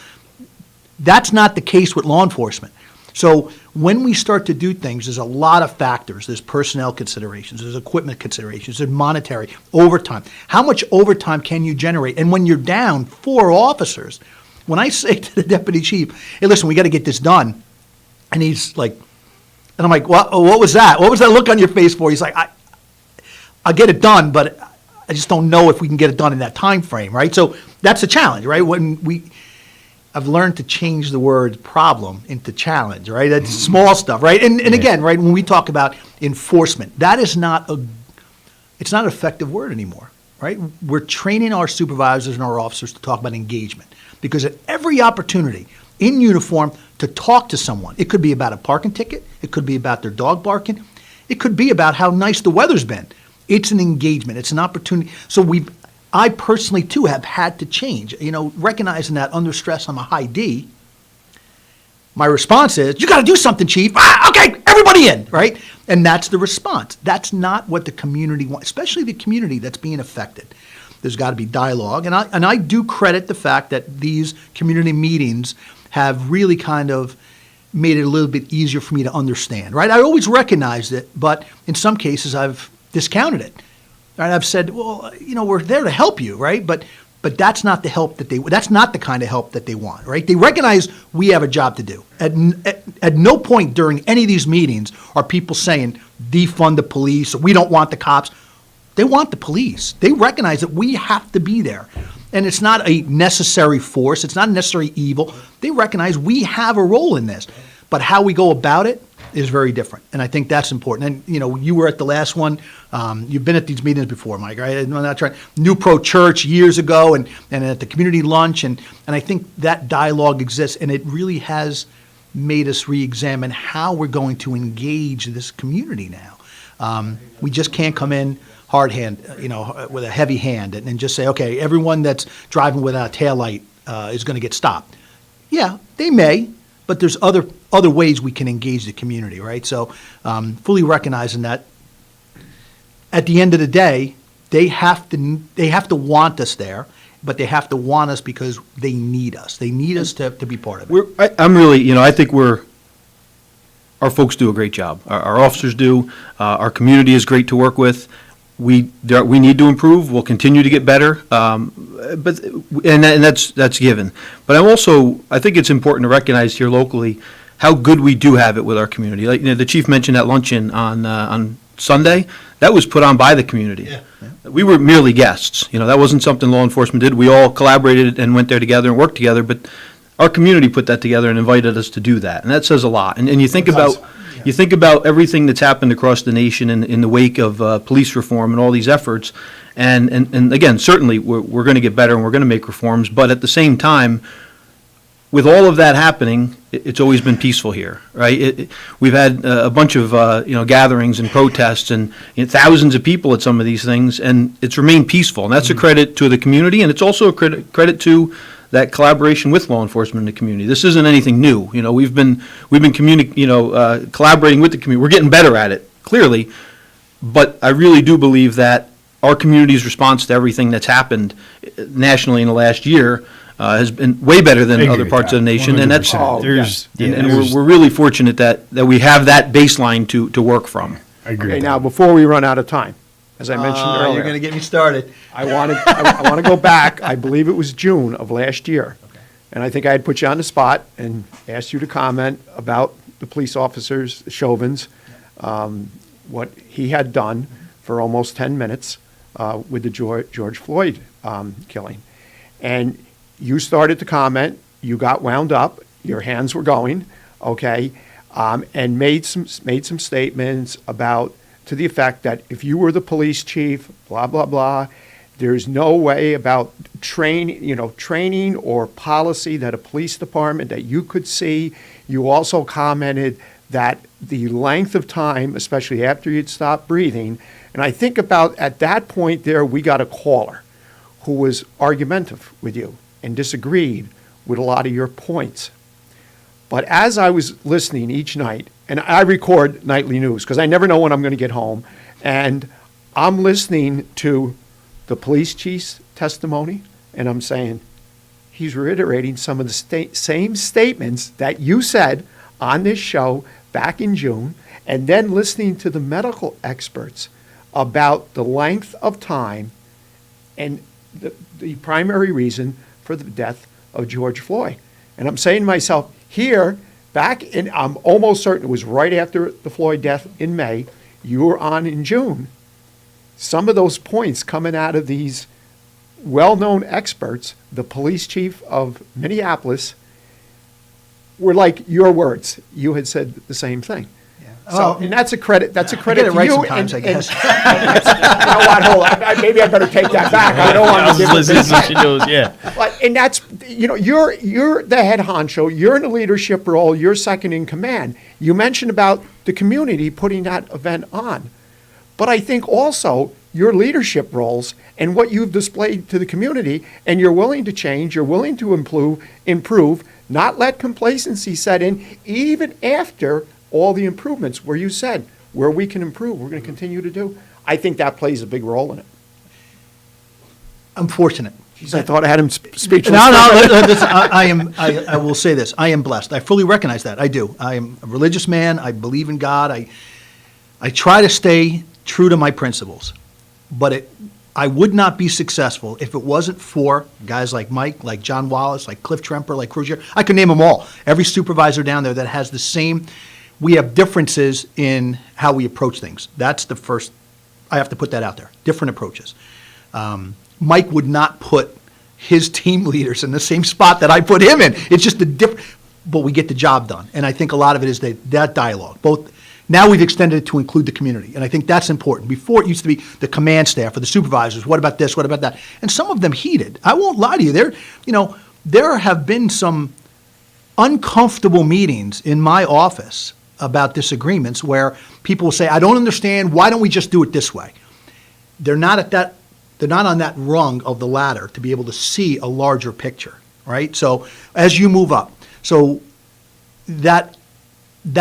That's not the case with law enforcement. So when we start to do things, there's a lot of factors. There's personnel considerations, there's equipment considerations, there's monetary, overtime. How much overtime can you generate? And when you're down 4 officers, when I say to the deputy chief, hey, listen, we got to get this done. And he's like, and I'm like, what was that? What was that look on your face for? He's like, I'll get it done, but I just don't know if we can get it done in that time frame, right? So that's a challenge, right? I've learned to change the word problem into challenge, right? That's small stuff, right? And again, right, when we talk about enforcement, that is it's not an effective word anymore, right? We're training our supervisors and our officers to talk about engagement, because at every opportunity in uniform to talk to someone, it could be about a parking ticket, it could be about their dog barking, it could be about how nice the weather's been. It's an engagement, it's an opportunity. So I personally, too, have had to change. Recognizing that under stress I'm a high D, my response is, you got to do something, Chief. Okay, everybody in, right? And that's the response. That's not what the community wants, especially the community that's being affected. There's got to be dialogue. And I do credit the fact that these community meetings have really kind of made it a little bit easier for me to understand, right? I always recognized it, but in some cases I've discounted it. Right? I've said, well, we're there to help you, right? But that's not the help that's not the kind of help that they want, right? They recognize we have a job to do. At no point during any of these meetings are people saying defund the police or we don't want the cops. They want the police. They recognize that we have to be there. And it's not a necessary force. It's not a necessary evil. They recognize we have a role in this. But how we go about it is very different. And I think that's important. And, you were at the last one. You've been at these meetings before, Mike, right? I'm not trying. New Pro Church years ago and at the community lunch. And I think that dialogue exists. And it really has made us re-examine how we're going to engage this community now. We just can't come in hard hand, with a heavy hand and just say, okay, everyone that's driving without a taillight is going to get stopped. Yeah, they may, but there's other ways we can engage the community, right? So fully recognizing that at the end of the day, they have to want us there, but they have to want us because they need us. They need us to be part of it. I'm really, I think our folks do a great job. Our officers do. Our community is great to work with. We need to improve. We'll continue to get better, but that's given. But I think it's important to recognize here locally how good we do have it with our community. Like the chief mentioned that luncheon on Sunday, that was put on by the community. Yeah. We were merely guests. That wasn't something law enforcement did. We all collaborated and went there together and worked together. But our community put that together and invited us to do that, and that says a lot. And you think about. You think about everything that's happened across the nation in the wake of police reform and all these efforts, and again, certainly we're going to get better and we're going to make reforms, but at the same time, with all of that happening, it's always been peaceful here, right? We've had a bunch of gatherings and protests and thousands of people at some of these things, and it's remained peaceful, and that's a credit to the community, and it's also a credit to that collaboration with law enforcement in the community. This isn't anything new. We've been collaborating with the community. We're getting better at it, clearly. But I really do believe that our community's response to everything that's happened nationally in the last year has been way better than other parts of the nation. 100%. And we're really fortunate that we have that baseline to work from. I agree. Okay, now before we run out of time, as I mentioned earlier. You're going to get me started. I want to go back. I believe it was June of last year. Okay. And I think I had put you on the spot and asked you to comment about the police officer's, Chauvin's, what he had done for almost 10 minutes with the George Floyd killing. And you started to comment. You got wound up. Your hands were going, okay, and made some statements to the effect that if you were the police chief, blah, blah, blah, there's no way about training or policy that a police department that you could see. You also commented that the length of time, especially after you'd stopped breathing, and I think about at that point there, we got a caller who was argumentative with you and disagreed with a lot of your points. But as I was listening each night, and I record nightly news because I never know when I'm going to get home, and I'm listening to the police chief's testimony, and I'm saying, he's reiterating some of the same statements that you said on this show back in June, and then listening to the medical experts about the length of time and the primary reason for the death of George Floyd. And I'm saying to myself, here, back in, I'm almost certain it was right after the Floyd death in May, you were on in June. Some of those points coming out of these well-known experts, the police chief of Minneapolis, were like your words. You had said the same thing. So, and that's a credit. That's a credit to right you. Sometimes, I guess. You know what? Hold on. Maybe I better take that back. I don't want to give it. She knows, yeah. And that's, you're the head honcho. You're in a leadership role. You're second in command. You mentioned about the community putting that event on, but I think also your leadership roles and what you've displayed to the community, and you're willing to change. You're willing to improve, not let complacency set in, even after all the improvements where you said, where we can improve, we're going to continue to do. I think that plays a big role in it. I'm fortunate. Jeez, I thought I had him speechless. No, I will say this. I am blessed. I fully recognize that. I do. I am a religious man. I believe in God. I try to stay true to my principles. But I would not be successful if it wasn't for guys like Mike, like John Wallace, like Cliff Tremper, like Cruzier. I could name them all. Every supervisor down there that has the same. We have differences in how we approach things. That's the first. I have to put that out there. Different approaches. Mike would not put his team leaders in the same spot that I put him in. It's just a different. But we get the job done, and I think a lot of it is that dialogue. Both. Now we've extended it to include the community, and I think that's important. Before it used to be the command staff or the supervisors. What about this? What about that? And some of them heated. I won't lie to you. There have been some uncomfortable meetings in my office about disagreements where people will say, "I don't understand. Why don't we just do it this way?" They're not on that rung of the ladder to be able to see a larger picture, right? So as you move up, that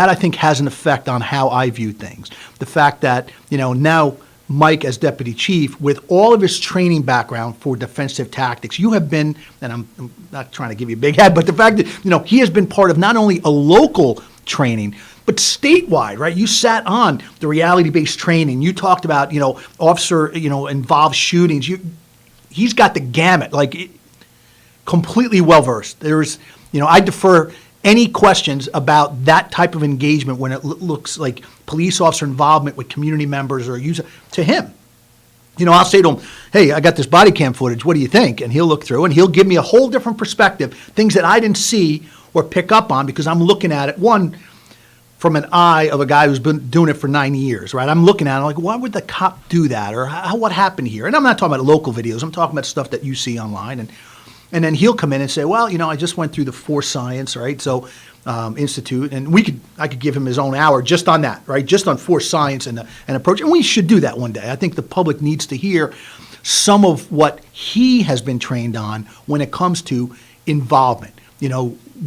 I think has an effect on how I view things. The fact that, now Mike as deputy chief, with all of his training background for defensive tactics, you have been, and I'm not trying to give you a big head, but the fact that, he has been part of not only a local training, but statewide, right? You sat on the reality-based training. You talked about, officer, involved shootings. He's got the gamut, completely well-versed. There's, I defer any questions about that type of engagement when it looks like police officer involvement with community members or user to him. I'll say to him, "Hey, I got this body cam footage. What do you think?" And he'll look through and he'll give me a whole different perspective, things that I didn't see or pick up on because I'm looking at it, one, from an eye of a guy who's been doing it for 9 years, right? I'm looking at it like, why would the cop do that? Or what happened here? And I'm not talking about local videos. I'm talking about stuff that you see online. And then he'll come in and say, "Well, I just went through the Force Science, right? So Institute, and I could give him his own hour just on that, right? Just on Force Science and approach. And we should do that one day. I think the public needs to hear some of what he has been trained on when it comes to involvement.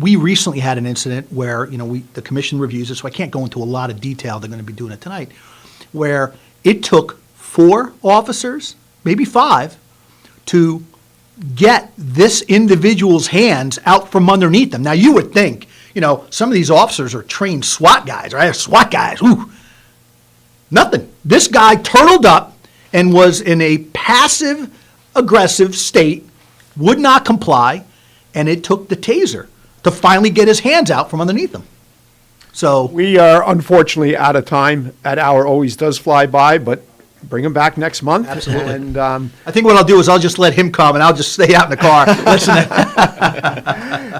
We recently had an incident where, the commission reviews it, so I can't go into a lot of detail. They're going to be doing it tonight, where it took 4 officers, maybe 5, to get this individual's hands out from underneath them. Now, you would think, some of these officers are trained SWAT guys, right? SWAT guys, ooh. Nothing. This guy turtled up and was in a passive-aggressive state, would not comply, and it took the taser to finally get his hands out from underneath him. So we are unfortunately out of time. That hour always does fly by, but bring him back next month. Absolutely. And I think what I'll do is I'll just let him come, and I'll just stay out in the car listening.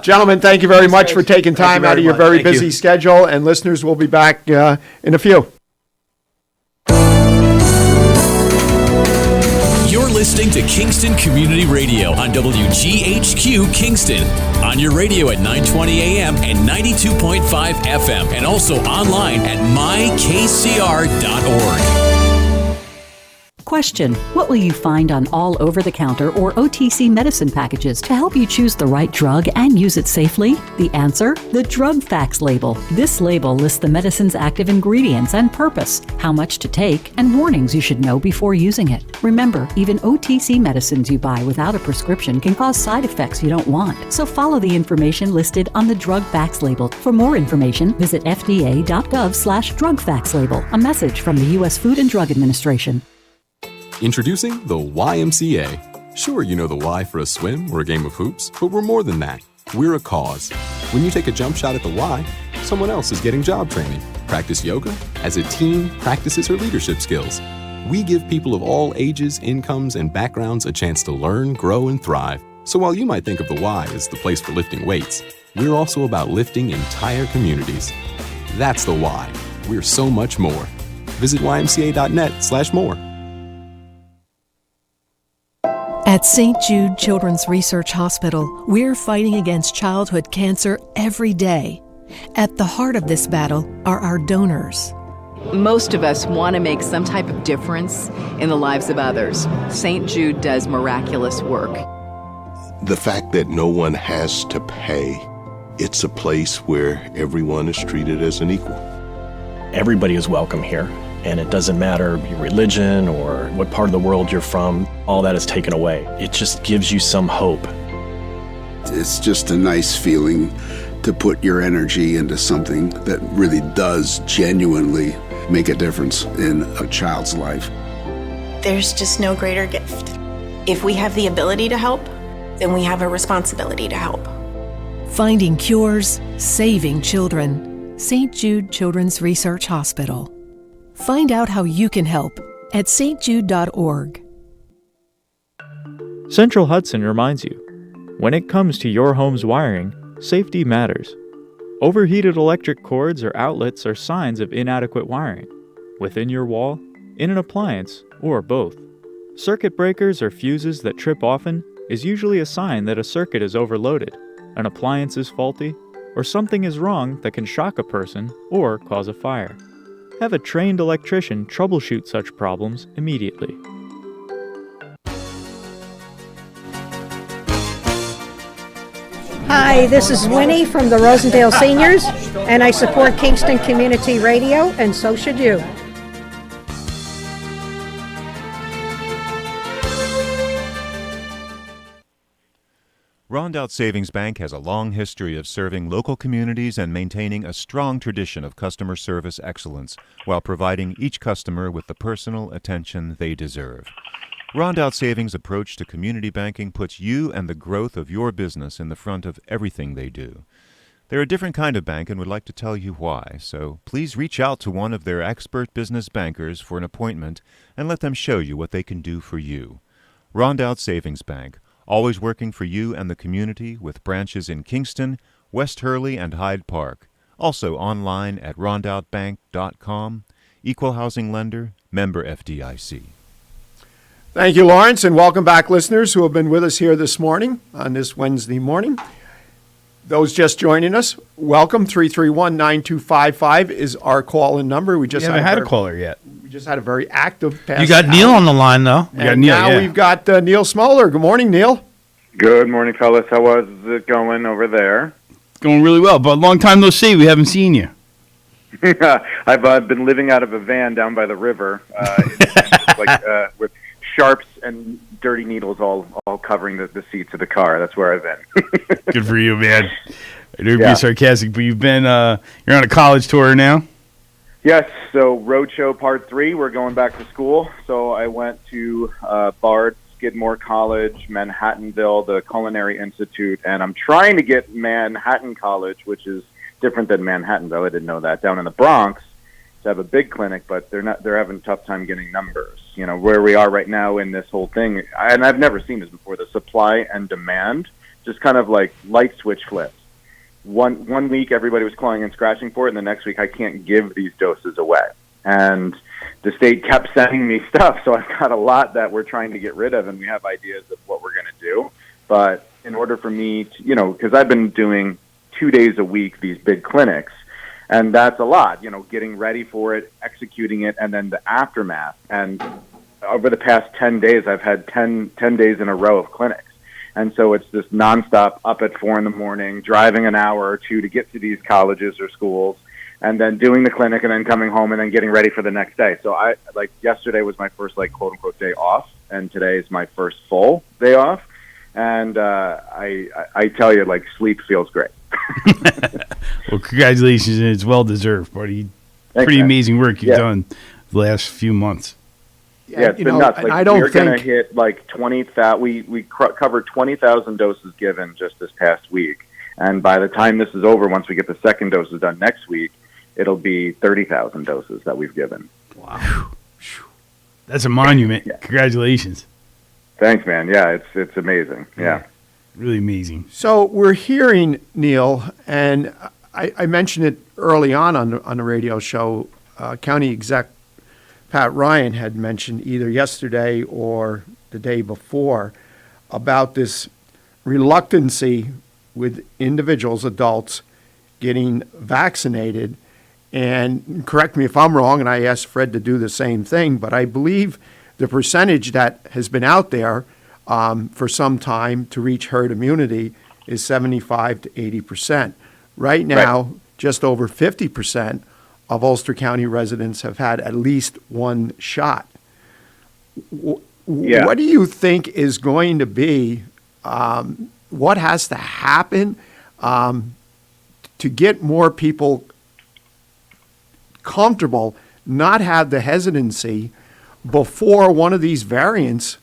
Gentlemen, thank you very much for taking time out of your very busy schedule. And listeners, will be back in a few. You're listening to Kingston Community Radio on WGHQ Kingston. On your radio at 920 AM and 92.5 FM. And also online at mykcr.org. Question: what will you find on all over-the-counter or OTC medicine packages to help you choose the right drug and use it safely? The answer: the Drug Facts label. This label lists the medicine's active ingredients and purpose, how much to take, and warnings you should know before using it. Remember, even OTC medicines you buy without a prescription can cause side effects you don't want. So follow the information listed on the Drug Facts label. For more information, visit fda.gov/Drug Facts label. A message from the U.S. Food and Drug Administration. Introducing the YMCA. Sure, you know the Y for a swim or a game of hoops, but we're more than that. We're a cause. When you take a jump shot at the Y, someone else is getting job training. Practice yoga as a team practices her leadership skills. We give people of all ages, incomes, and backgrounds a chance to learn, grow, and thrive. So while you might think of the Y as the place for lifting weights, we're also about lifting entire communities. That's the Y. We're so much more. Visit ymca.net/more. At St. Jude Children's Research Hospital, we're fighting against childhood cancer every day. At the heart of this battle are our donors. Most of us want to make some type of difference in the lives of others. St. Jude does miraculous work. The fact that no one has to pay, it's a place where everyone is treated as an equal. Everybody is welcome here. And it doesn't matter your religion or what part of the world you're from, all that is taken away. It just gives you some hope. It's just a nice feeling to put your energy into something that really does genuinely make a difference in a child's life. There's just no greater gift. If we have the ability to help, then we have a responsibility to help. Finding cures, saving children. St. Jude Children's Research Hospital. Find out how you can help at stjude.org. Central Hudson reminds you, when it comes to your home's wiring, safety matters. Overheated electric cords or outlets are signs of inadequate wiring, within your wall, in an appliance, or both. Circuit breakers or fuses that trip often is usually a sign that a circuit is overloaded, an appliance is faulty, or something is wrong that can shock a person or cause a fire. Have a trained electrician troubleshoot such problems immediately. Hi, this is Winnie from the Rosendale Seniors, and I support Kingston Community Radio, and so should you. Rondout Savings Bank has a long history of serving local communities and maintaining a strong tradition of customer service excellence while providing each customer with the personal attention they deserve. Rondout Savings' approach to community banking puts you and the growth of your business in the front of everything they do. They're a different kind of bank and would like to tell you why, so please reach out to one of their expert business bankers for an appointment and let them show you what they can do for you. Rondout Savings Bank, always working for you and the community with branches in Kingston, West Hurley, and Hyde Park. Also online at rondoutbank.com. Equal housing lender, member FDIC. Thank you, Lawrence, and welcome back, listeners who have been with us here this morning on this Wednesday morning. Those just joining us, welcome. 331-9255 is our call-in number. We just haven't had a caller yet. We just had a very active past You got Neil on the line, though. Now we've got Neil Smoller. Good morning, Neil. Good morning, fellas. How was it going over there? Going really well, but long time no see. We haven't seen you. I've been living out of a van down by the river, with sharps and dirty needles all covering the seats of the car. That's where I've been. Good for you, man. I do be sarcastic, but you've been you're on a college tour now. Yes. So Roadshow Part 3. We're going back to school. So I went to Bard, Skidmore College, Manhattanville, the Culinary Institute, and I'm trying to get Manhattan College, which is different than Manhattanville. I didn't know that. Down in the Bronx to have a big clinic, but they're having a tough time getting numbers. You know, where we are right now in this whole thing, and I've never seen this before, the supply and demand just kind of like light switch flips. One week everybody was clawing and scratching for it, and the next week I can't give these doses away. And the state kept sending me stuff, so I've got a lot that we're trying to get rid of, and we have ideas of what we're going to do. But in order for me to, because I've been doing 2 days a week, these big clinics, and that's a lot, getting ready for it, executing it, and then the aftermath. And over the past 10 days, I've had 10 days in a row of clinics. And so it's just nonstop, up at 4 in the morning, driving an hour or two to get to these colleges or schools, and then doing the clinic and then coming home and then getting ready for the next day. So yesterday was my first quote unquote day off, and today is my first full day off. And I tell you, sleep feels great. Well, congratulations, and it's well deserved, buddy. Thanks, Pretty man. amazing work you've done the last few months. Yeah, it's been nuts. I don't we're think going to hit 20,000. We covered 20,000 doses given just this past week, and by the time this is over, once we get the second doses done next week, it'll be 30,000 doses that we've given. Wow, that's a monument. Yeah. Congratulations. Thanks, man. Yeah, it's amazing. Yeah. Really amazing. So we're hearing, Neil, and I mentioned it early on the radio show. County Exec Pat Ryan had mentioned either yesterday or the day before about this reluctancy with individuals, adults, getting vaccinated. And correct me if I'm wrong, and I asked Fred to do the same thing, but I believe the percentage that has been out there for some time to reach herd immunity is 75 to 80%. Right now, just over 50% of Ulster County residents have had at least one shot. What do you think is going to be, what has to happen to get more people comfortable, not have the hesitancy before one of these variants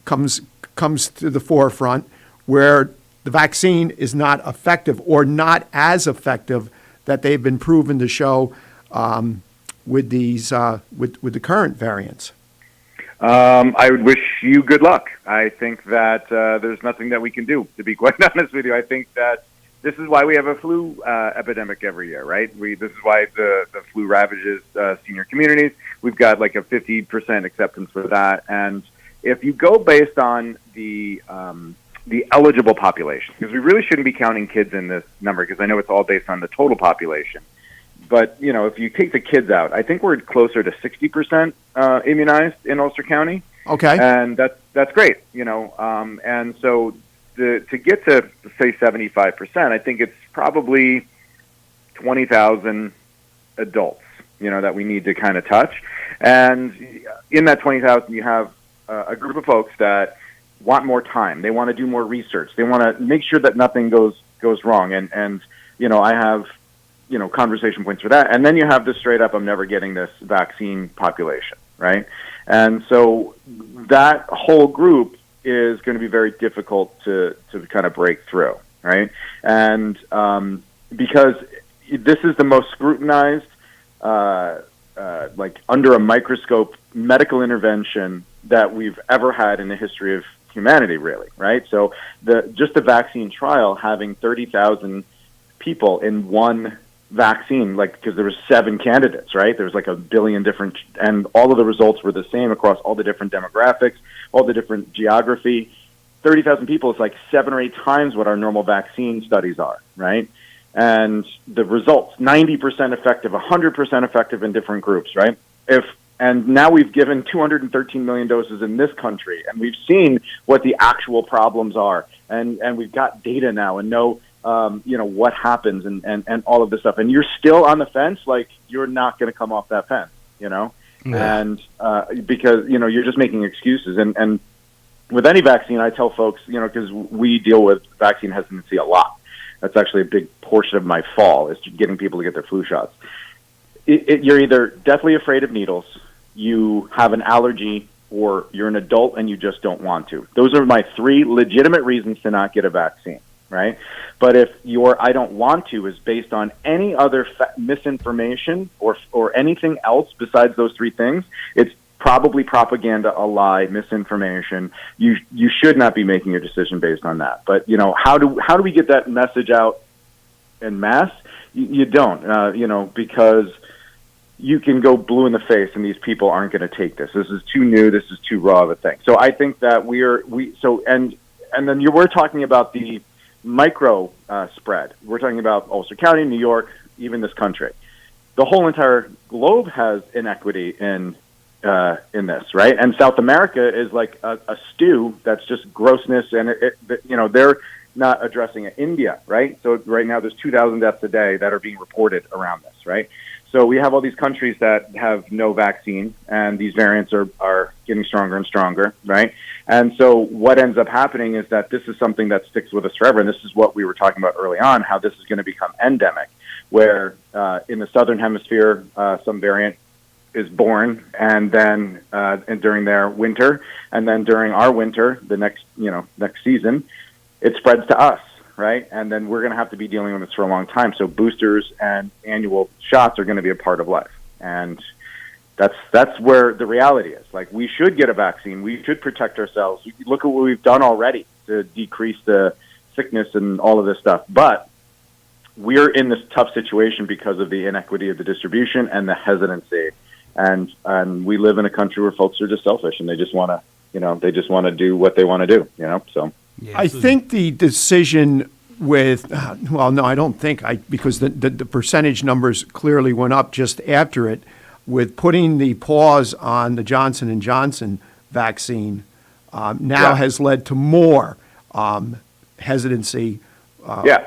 comes to the forefront, where the vaccine is not effective or not as effective that they've been proven to show with these with the current variants? I would wish you good luck. I think that there's nothing that we can do, to be quite honest with you. I think that this is why we have a flu epidemic every year, right? This is why the flu ravages senior communities. We've got a 50% acceptance for that. And if you go based on the eligible population, because we really shouldn't be counting kids in this number, because I know it's all based on the total population. But, if you take the kids out, I think we're closer to 60% immunized in Ulster County. Okay. And that's great, and so to get to, say, 75%, I think it's probably 20,000 adults, that we need to kind of touch. And in that 20,000, you have a group of folks that want more time. They want to do more research. They want to make sure that nothing goes wrong. And I have, conversation points for that. And then you have the straight up, I'm never getting this vaccine population, right? And so that whole group is going to be very difficult to kind of break through, right? And because this is the most scrutinized, under a microscope medical intervention that we've ever had in the history of humanity, really, right? So just the vaccine trial, having 30,000 people in one vaccine, because there was 7 candidates, right? There was 1 billion different, and all of the results were the same across all the different demographics, all the different geography. 30,000 people is 7 or 8 times what our normal vaccine studies are, right? And the results, 90% effective, 100% effective in different groups, right? And now we've given 213 million doses in this country, and we've seen what the actual problems are, and we've got data now and know what happens and all of this stuff. And you're still on the fence, you're not going to come off that fence, Yeah. And because, you're just making excuses. And with any vaccine, I tell folks, because we deal with vaccine hesitancy a lot. That's actually a big portion of my fall, is getting people to get their flu shots. You're either deathly afraid of needles, you have an allergy, or you're an adult and you just don't want to. Those are my 3 legitimate reasons to not get a vaccine, right? But if your I don't want to is based on any other misinformation or anything else besides those 3 things, it's probably propaganda, a lie, misinformation. You should not be making your decision based on that. But how do we get that message out en masse? You don't, because you can go blue in the face, and these people aren't going to take this. This is too new. This is too raw of a thing. So I think that and then we're talking about the micro spread. We're talking about Ulster County, New York, even this country. The whole entire globe has inequity in in this, right? And South America is like a stew that's just grossness, and they're not addressing it. India, right? So right now there's 2,000 deaths a day that are being reported around this, right? So we have all these countries that have no vaccine, and these variants are getting stronger and stronger, right? And so what ends up happening is that this is something that sticks with us forever, and this is what we were talking about early on, how this is going to become endemic, where in the southern hemisphere, some variant is born, and then and during their winter, and then during our winter, the next season, it spreads to us, right? And then we're going to have to be dealing with this for a long time. So boosters and annual shots are going to be a part of life, and that's where the reality is. Like, we should get a vaccine. We should protect ourselves. Look at what we've done already to decrease the sickness and all of this stuff, but we're in this tough situation because of the inequity of the distribution and the hesitancy. And we live in a country where folks are just selfish, and they just want to do what they want to do, so. Yeah, I think the decision with, no, I don't think, because the percentage numbers clearly went up just after it, with putting the pause on the Johnson & Johnson vaccine has led to more hesitancy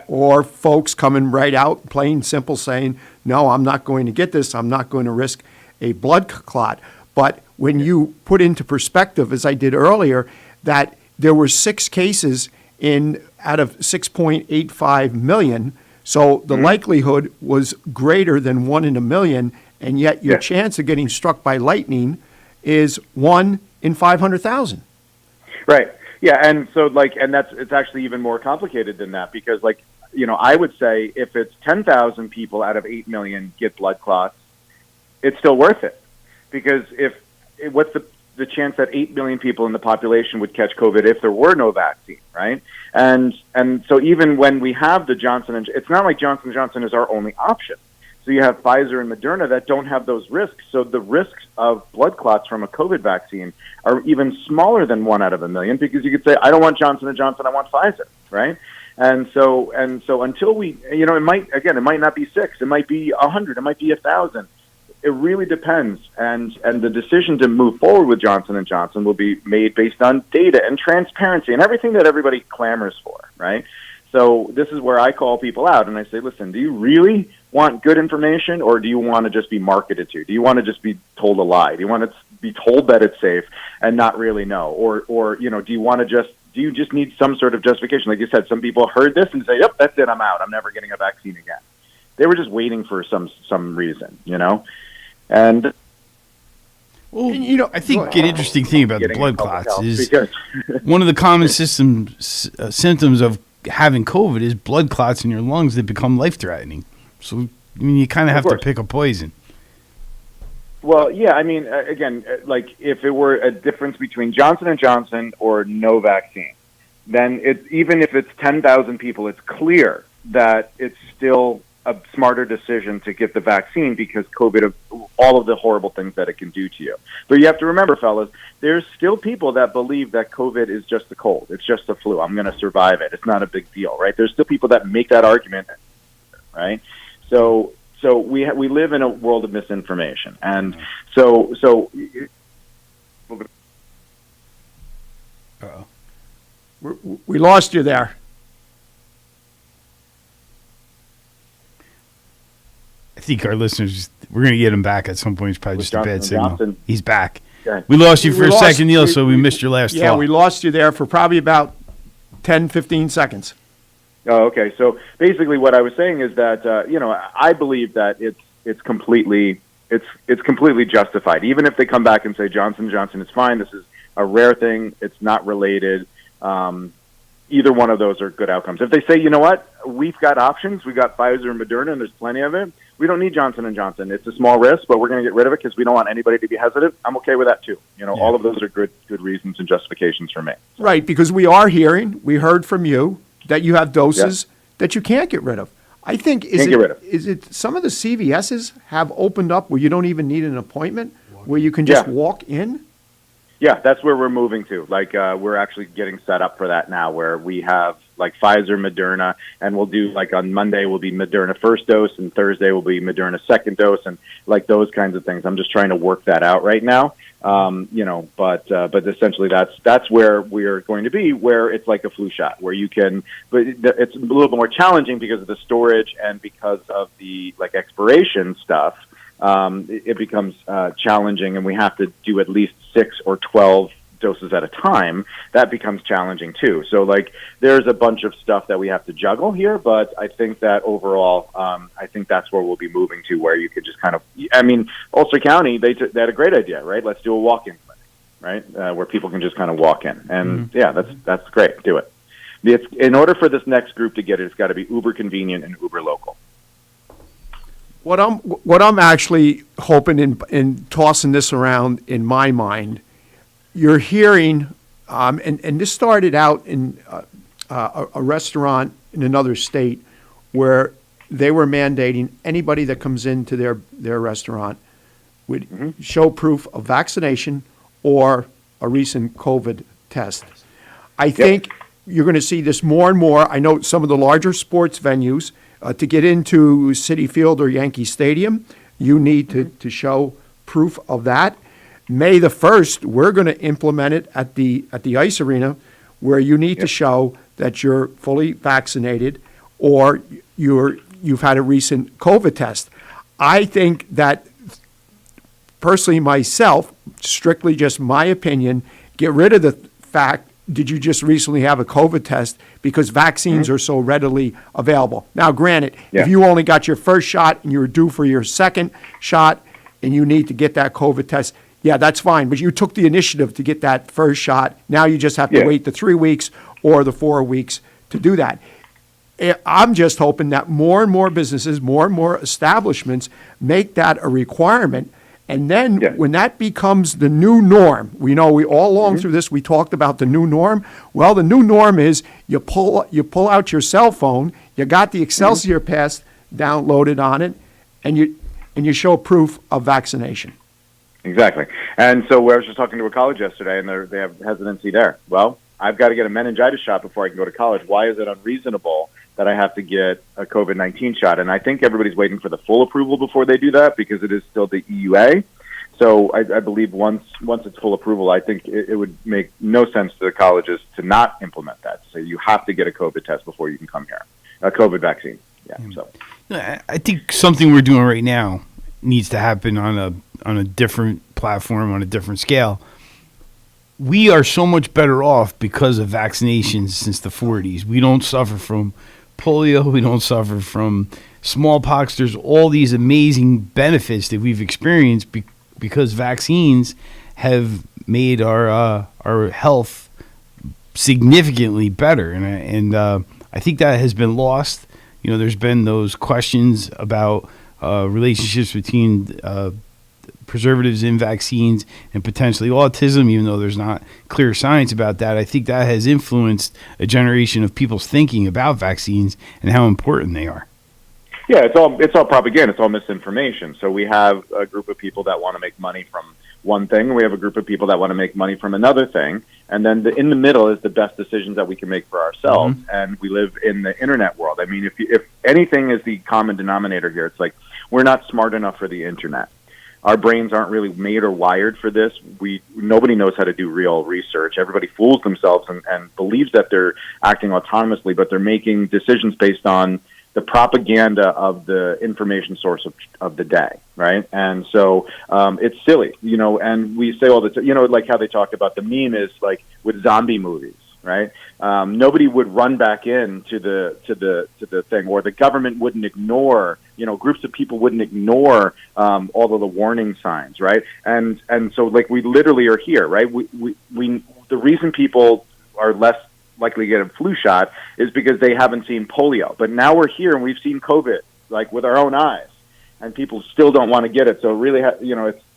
or folks coming right out, plain simple, saying, no, I'm not going to get this. I'm not going to risk a blood clot. But when you put into perspective, as I did earlier, that there were 6 cases out of 6.85 million, so the likelihood was greater than 1 in a million, and yet your chance of getting struck by lightning is 1 in 500,000. Right. Yeah, and so it's actually even more complicated than that, because I would say if it's 10,000 people out of 8 million get blood clots, it's still worth it, because what's the chance that 8 million people in the population would catch COVID if there were no vaccine, right? And so even when we have the it's not like Johnson & Johnson is our only option. So you have Pfizer and Moderna that don't have those risks. So the risks of blood clots from a COVID vaccine are even smaller than 1 out of a million, because you could say, I don't want Johnson & Johnson, I want Pfizer, right? And so until we, it might not be 6, it might be 100, it might be 1,000. It really depends, and the decision to move forward with Johnson & Johnson will be made based on data and transparency and everything that everybody clamors for, right? So this is where I call people out, and I say, listen, do you really want good information, or do you want to just be marketed to? Do you want to just be told a lie? Do you want to be told that it's safe and not really know? Or do you just need some sort of justification? Like you said, some people heard this and say, yep, that's it, I'm out. I'm never getting a vaccine again. They were just waiting for some reason, And I think an interesting thing about the blood clots is one of the common symptoms of having COVID is blood clots in your lungs that become life-threatening. So you kind of have to pick a poison. Well, yeah, again, if it were a difference between Johnson & Johnson or no vaccine, then even if it's 10,000 people, it's clear that it's still a smarter decision to get the vaccine, because COVID, all of the horrible things that it can do to you. But you have to remember, fellas, there's still people that believe that COVID is just a cold. It's just a flu. I'm going to survive it. It's not a big deal, right? There's still people that make that argument, right? So we live in a world of misinformation. And so we lost you there. I think our listeners, we're going to get him back at some point. It's probably just a bad signal. Johnson. He's back. Okay. We lost you for a second, Neil, so we missed your last thought. Yeah, we lost you there for probably about 10, 15 seconds. Oh, okay. So basically what I was saying is that, I believe that it's completely justified. Even if they come back and say Johnson & Johnson is fine, this is a rare thing, it's not related, either one of those are good outcomes. If they say, you know what, we've got options, we've got Pfizer and Moderna, and there's plenty of it, we don't need Johnson & Johnson. It's a small risk, but we're going to get rid of it because we don't want anybody to be hesitant. I'm okay with that too. All of those are good reasons and justifications for me. So. Right, because we heard from you that you have doses that you can't get rid of. I think, is it some of the CVSs have opened up where you don't even need an appointment, where you can just walk in? Yeah, that's where we're moving to. We're actually getting set up for that now, where we have like Pfizer, Moderna, and we'll do like on Monday will be Moderna first dose, and Thursday will be Moderna second dose, and like those kinds of things. I'm just trying to work that out right now. But essentially that's where we're going to be, where it's like a flu shot, where you can, but it's a little bit more challenging because of the storage and because of the like expiration stuff. It becomes challenging, and we have to do at least 6 or 12 doses at a time. That becomes challenging too. So like there's a bunch of stuff that we have to juggle here, but I think that overall, I think that's where we'll be moving to, where you could just kind of, I mean, Ulster County, they had a great idea, right? Let's do a walk-in clinic, right? Where people can just kind of walk in. And yeah, that's great. Do it. In order for this next group to get it, it's got to be uber convenient and uber local. What I'm actually hoping in tossing this around in my mind, you're hearing, and this started out in a restaurant in another state where they were mandating anybody that comes into their restaurant would show proof of vaccination or a recent COVID test. I think you're going to see this more and more. I know some of the larger sports venues, to get into Citi Field or Yankee Stadium, you need to show proof of that. May the 1st, we're going to implement it at the ice arena, where you need to show that you're fully vaccinated or you've had a recent COVID test. I think that, personally myself, strictly just my opinion, get rid of the fact, did you just recently have a COVID test, because vaccines are so readily available. Now, granted, if you only got your first shot and you're due for your second shot and you need to get that COVID test, yeah, that's fine. But you took the initiative to get that first shot. Now you just have to wait the 3 weeks or the 4 weeks to do that. I'm just hoping that more and more businesses, more and more establishments make that a requirement. And then when that becomes the new norm, we all along through this, we talked about the new norm. Well, the new norm is you pull out your cell phone, you got the Excelsior Pass downloaded on it, and you show proof of vaccination. Exactly. And so I was just talking to a college yesterday, and they have hesitancy there. Well, I've got to get a meningitis shot before I can go to college. Why is it unreasonable that I have to get a COVID-19 shot? And I think everybody's waiting for the full approval before they do that, because it is still the EUA. So I believe once it's full approval, I think it would make no sense to the colleges to not implement that. So you have to get a COVID test before you can come here, a COVID vaccine. Yeah. So I think something we're doing right now needs to happen on a different platform, on a different scale. We are so much better off because of vaccinations since the 40s. We don't suffer from polio. We don't suffer from smallpox. There's all these amazing benefits that we've experienced because vaccines have made our health significantly better. And I think that has been lost. There's been those questions about relationships between preservatives in vaccines and potentially autism, even though there's not clear science about that. I think that has influenced a generation of people's thinking about vaccines and how important they are. Yeah, it's all propaganda. It's all misinformation. So we have a group of people that want to make money from one thing, and we have a group of people that want to make money from another thing. And then in the middle is the best decisions that we can make for ourselves. And we live in the internet world. I mean, if anything is the common denominator here, it's like we're not smart enough for the internet. Our brains aren't really made or wired for this. Nobody knows how to do real research. Everybody fools themselves and believes that they're acting autonomously, but they're making decisions based on the propaganda of the information source of the day, right? And so it's silly, and we say all the time, like how they talked about the meme is like with zombie movies, right? Nobody would run back into the thing, or the government wouldn't ignore, groups of people wouldn't ignore all of the warning signs, right? And so like we literally are here, right? We the reason people are less likely to get a flu shot is because they haven't seen polio. But now we're here and we've seen COVID like with our own eyes, and people still don't want to get it. So really,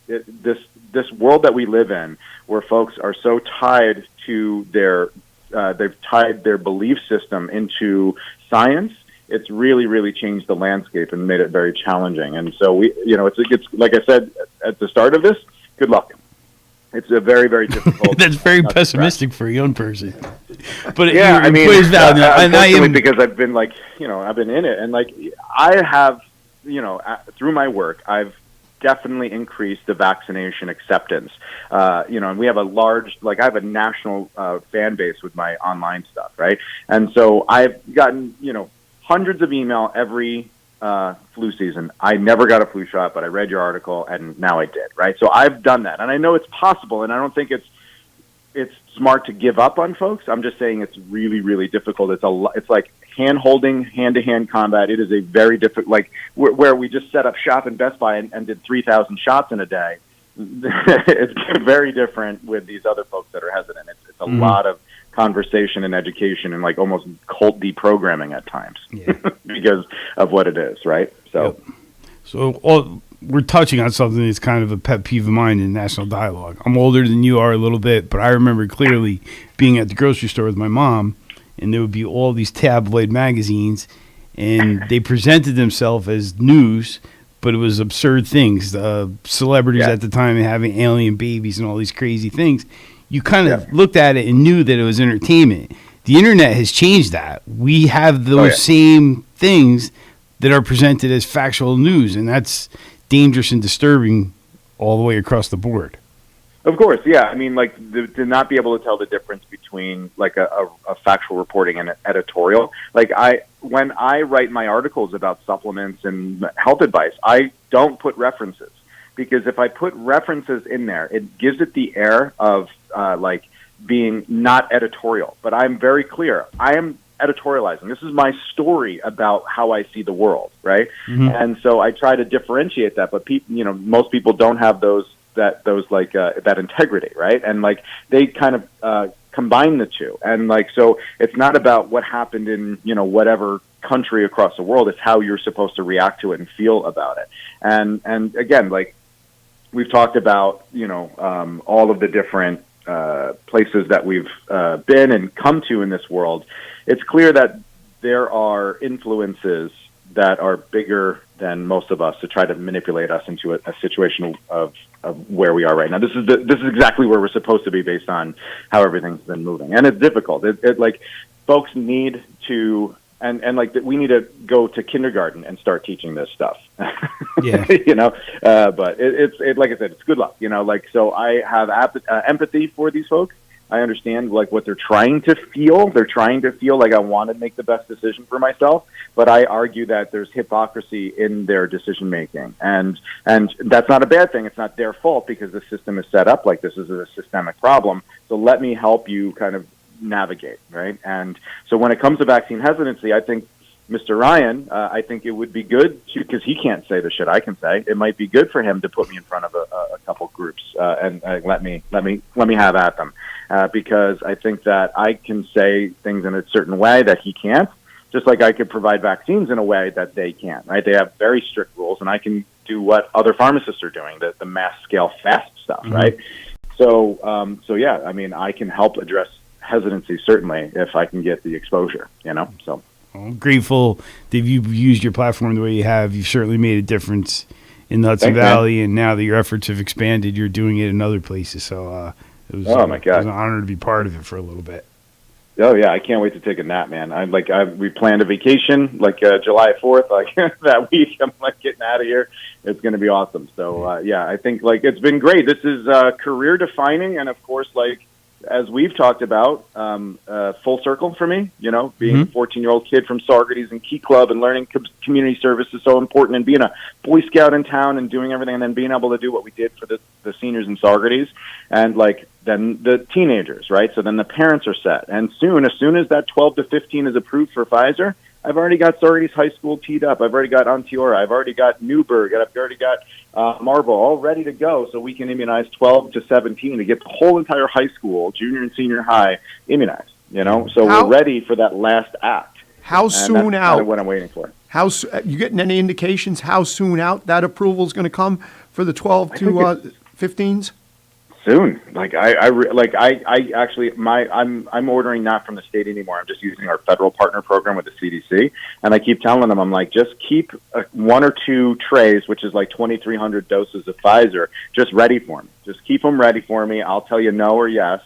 this world that we live in, where folks are so tied to they've tied their belief system into science. It's really, really changed the landscape and made it very challenging. And so it's like I said at the start of this, good luck. It's a very, very difficult. That's very pessimistic for a young person. But yeah, I mean, unfortunately, because I've been I've been in it, and I have, through my work, I've definitely increased the vaccination acceptance. And we have I have a national fan base with my online stuff, right? And so I've gotten, hundreds of email every flu season. I never got a flu shot, but I read your article, and now I did, right? So I've done that, and I know it's possible, and I don't think it's smart to give up on folks. I'm just saying it's really, really difficult. It's like hand-holding, hand-to-hand combat. It is a very difficult, where we just set up shop in Best Buy and did 3,000 shots in a day. It's very different with these other folks that are hesitant. It's a lot of conversation and education and almost cult deprogramming at times because of what it is, right? So, we're touching on something that's kind of a pet peeve of mine in national dialogue. I'm older than you are a little bit, but I remember clearly being at the grocery store with my mom, and there would be all these tabloid magazines, and they presented themselves as news, but it was absurd things. Celebrities at the time having alien babies and all these crazy things. You kind of looked at it and knew that it was entertainment. The internet has changed that. We have those same things that are presented as factual news, and that's dangerous and disturbing all the way across the board. Of course, yeah. I mean, to not be able to tell the difference between a factual reporting and an editorial. When I write my articles about supplements and health advice, I don't put references, because if I put references in there, it gives it the air of being not editorial. But I'm very clear. I am editorializing. This is my story about how I see the world, right? Mm-hmm. And so I try to differentiate that. But most people don't have that integrity, right? And they kind of combine the two. And so it's not about what happened in whatever country across the world. It's how you're supposed to react to it and feel about it. And again, we've talked about all of the different places that we've been and come to in this world. It's clear that there are influences that are bigger than most of us to try to manipulate us into a situation of where we are right now. This is exactly where we're supposed to be based on how everything's been moving, and it's difficult. Folks need to. We need to go to kindergarten and start teaching this stuff. Yeah. But it's like I said, it's good luck. So I have empathy for these folks. I understand what they're trying to feel. They're trying to feel like I want to make the best decision for myself, but I argue that there's hypocrisy in their decision making, and that's not a bad thing. It's not their fault, because the system is set up like this. Is a systemic problem. So let me help you kind of navigate, right? And so when it comes to vaccine hesitancy, I think Mr. Ryan, I think it would be good, because he can't say the shit I can say. It might be good for him to put me in front of a couple groups and let me have at them, because I think that I can say things in a certain way that he can't, just like I could provide vaccines in a way that they can't, right? They have very strict rules, and I can do what other pharmacists are doing, the mass scale fast stuff, right? So yeah, I mean, I can help address hesitancy, certainly, if I can get the exposure, so. I'm grateful that you've used your platform the way you have. You've certainly made a difference in the Hudson Valley, and now that your efforts have expanded, you're doing it in other places. So it was my God. It was an honor to be part of it for a little bit. Oh yeah, I can't wait to take a nap, man. We planned a vacation July 4th, that week. I'm getting out of here. It's going to be awesome. So I think it's been great. This is career defining, and of course, as we've talked about, full circle for me, being a 14-year-old kid from Saugerties and Key Club and learning community service is so important, and being a Boy Scout in town and doing everything, and then being able to do what we did for the seniors in Saugerties, and then the teenagers, right? So then the parents are set. And as soon as that 12 to 15 is approved for Pfizer, I've already got Saugerties High School teed up. I've already got Onteora. I've already got Newburgh. I've already got Marlboro, all ready to go, so we can immunize 12 to 17 to get the whole entire high school, junior and senior high, immunized. So we're ready for that last act. How soon out? Kind of what I'm waiting for. You getting any indications how soon out that approval is going to come for the 12 to 15s? Soon. I'm ordering not from the state anymore. I'm just using our federal partner program with the CDC. And I keep telling them, I'm like, just keep 1 or 2 trays, which is like 2,300 doses of Pfizer, just ready for me. Just keep them ready for me. I'll tell you no or yes,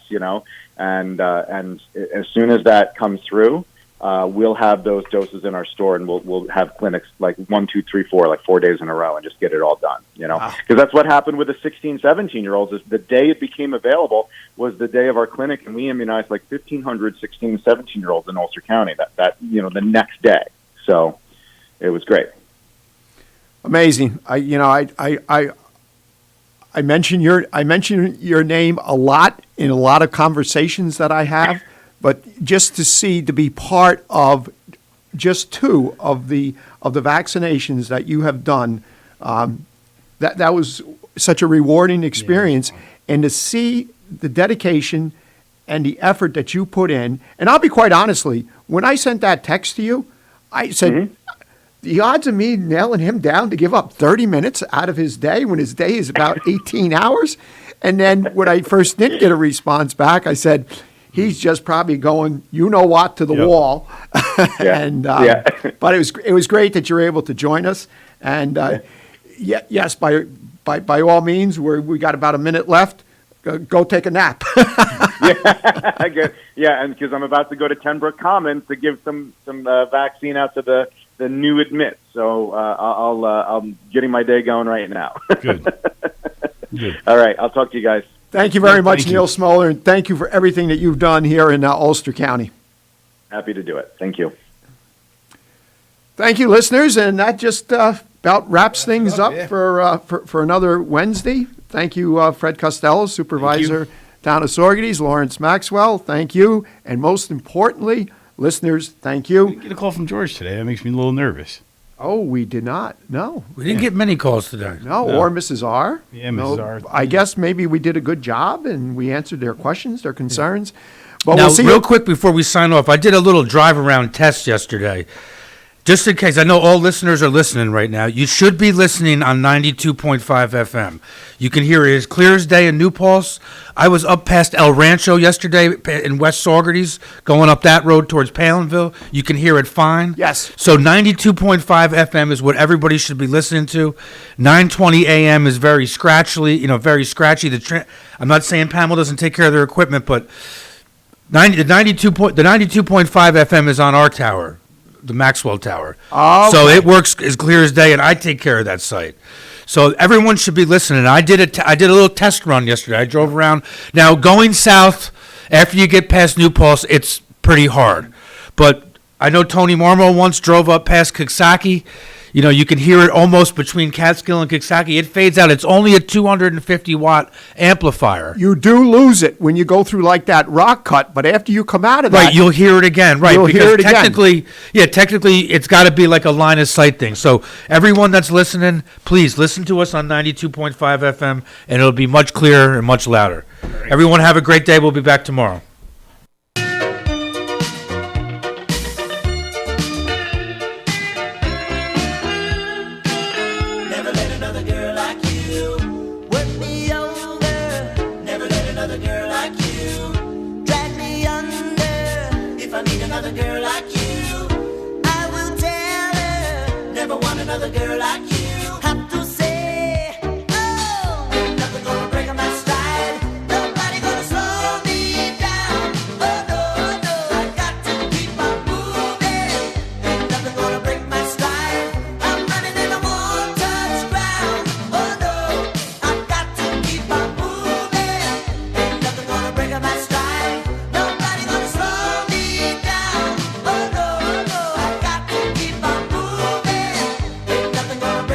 and as soon as that comes through, we'll have those doses in our store, and we'll have clinics like 1, 2, 3, 4, like 4 days in a row, and just get it all done. Because that's what happened with the 16, 17-year-olds. Is the day it became available was the day of our clinic, and we immunized like 1,500 16 and 17-year-olds in Ulster County. That the next day. So it was great. Amazing. I mention your name a lot in a lot of conversations that I have. But just to be part of just 2 of the vaccinations that you have done, that was such a rewarding experience. Yeah. And to see the dedication and the effort that you put in, and I'll be quite honestly, when I sent that text to you, I said, the odds of me nailing him down to give up 30 minutes out of his day when his day is about 18 hours. And then when I first didn't get a response back, I said, he's just probably going, to the wall. And but it was great that you're able to join us. And yes, by all means, we got about a minute left. Go take a nap. I guess, and because I'm about to go to Tenbrook Commons to give some vaccine out to the new admits. So I'm getting my day going right now. Good. All right, I'll talk to you guys. Thank you very much, Neil Smoller, and thank you for everything that you've done here in Ulster County. Happy to do it. Thank you. Thank you, listeners, and that just about wraps things up for another Wednesday. Thank you, Fred Costello, Supervisor, Town of Saugerties, Lawrence Maxwell. Thank you, and most importantly, listeners, thank you. We didn't get a call from George today. That makes me a little nervous. Oh, we did not. No. We didn't get many calls today. No, or Mrs. R. Yeah, Mrs. R. I guess maybe we did a good job and we answered their questions, their concerns. But now, we'll see real quick before we sign off, I did a little drive-around test yesterday. Just in case, I know all listeners are listening right now. You should be listening on 92.5 FM. You can hear it as clear as day in New Paltz. I was up past El Rancho yesterday in West Saugerties, going up that road towards Palinville. You can hear it fine. Yes. So 92.5 FM is what everybody should be listening to. 9:20 AM is very scratchy. I'm not saying Pamela doesn't take care of their equipment, but the 92.5 FM is on our tower. The Maxwell Tower. Oh, so it works as clear as day, and I take care of that site. So everyone should be listening. I did a little test run yesterday. I drove around. Now, going south, after you get past New Paltz, it's pretty hard. But I know Tony Marmo once drove up past Coxsackie. You can hear it almost between Catskill and Coxsackie. It fades out. It's only a 250-watt amplifier. You do lose it when you go through like that rock cut, but after you come out of that... Right, you'll hear it again. Right, you'll hear it technically, again. Yeah, technically, it's got to be like a line of sight thing. So everyone that's listening, please listen to us on 92.5 FM, and it'll be much clearer and much louder. Right. Everyone have a great day. We'll be back tomorrow. Another girl like you. Have to say, oh, ain't nothing gonna break my stride. Nobody gonna slow me down. Oh no, no, I got to keep on moving. Ain't nothing gonna break my stride. I'm running and I won't touch ground. Oh no, I got to keep on moving. Ain't nothing gonna break my stride. Nobody gonna slow me down. Oh no, no, I got to keep on moving. Ain't nothing gonna break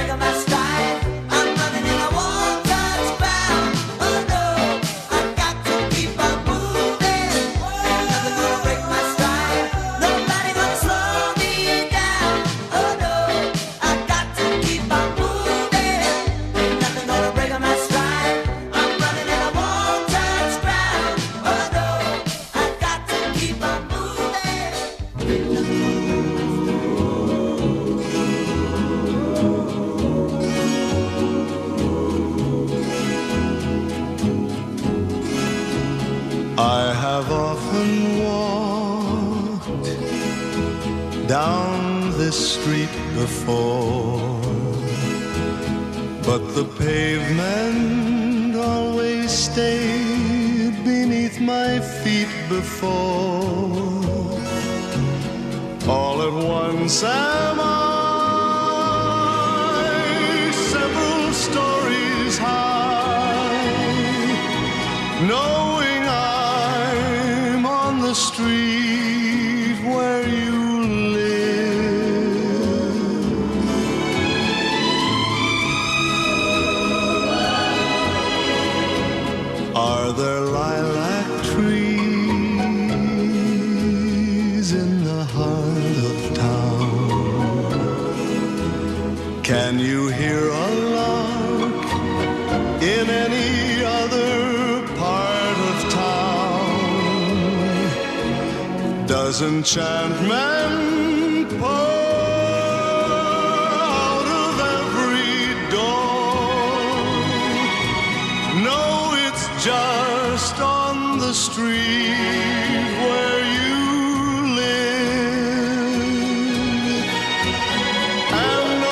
I've often walked down this street before, but the pavement always stayed beneath my feet before. All at once am I several stories high, knowing I'm on the street where you live. Are there lilac trees in the heart of town? Can you hear a lark in any other part of town? Does enchantment pour out of every door? No, it's just on the street where you live. And oh,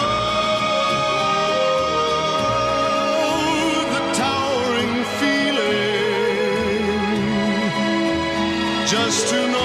the towering feeling just to know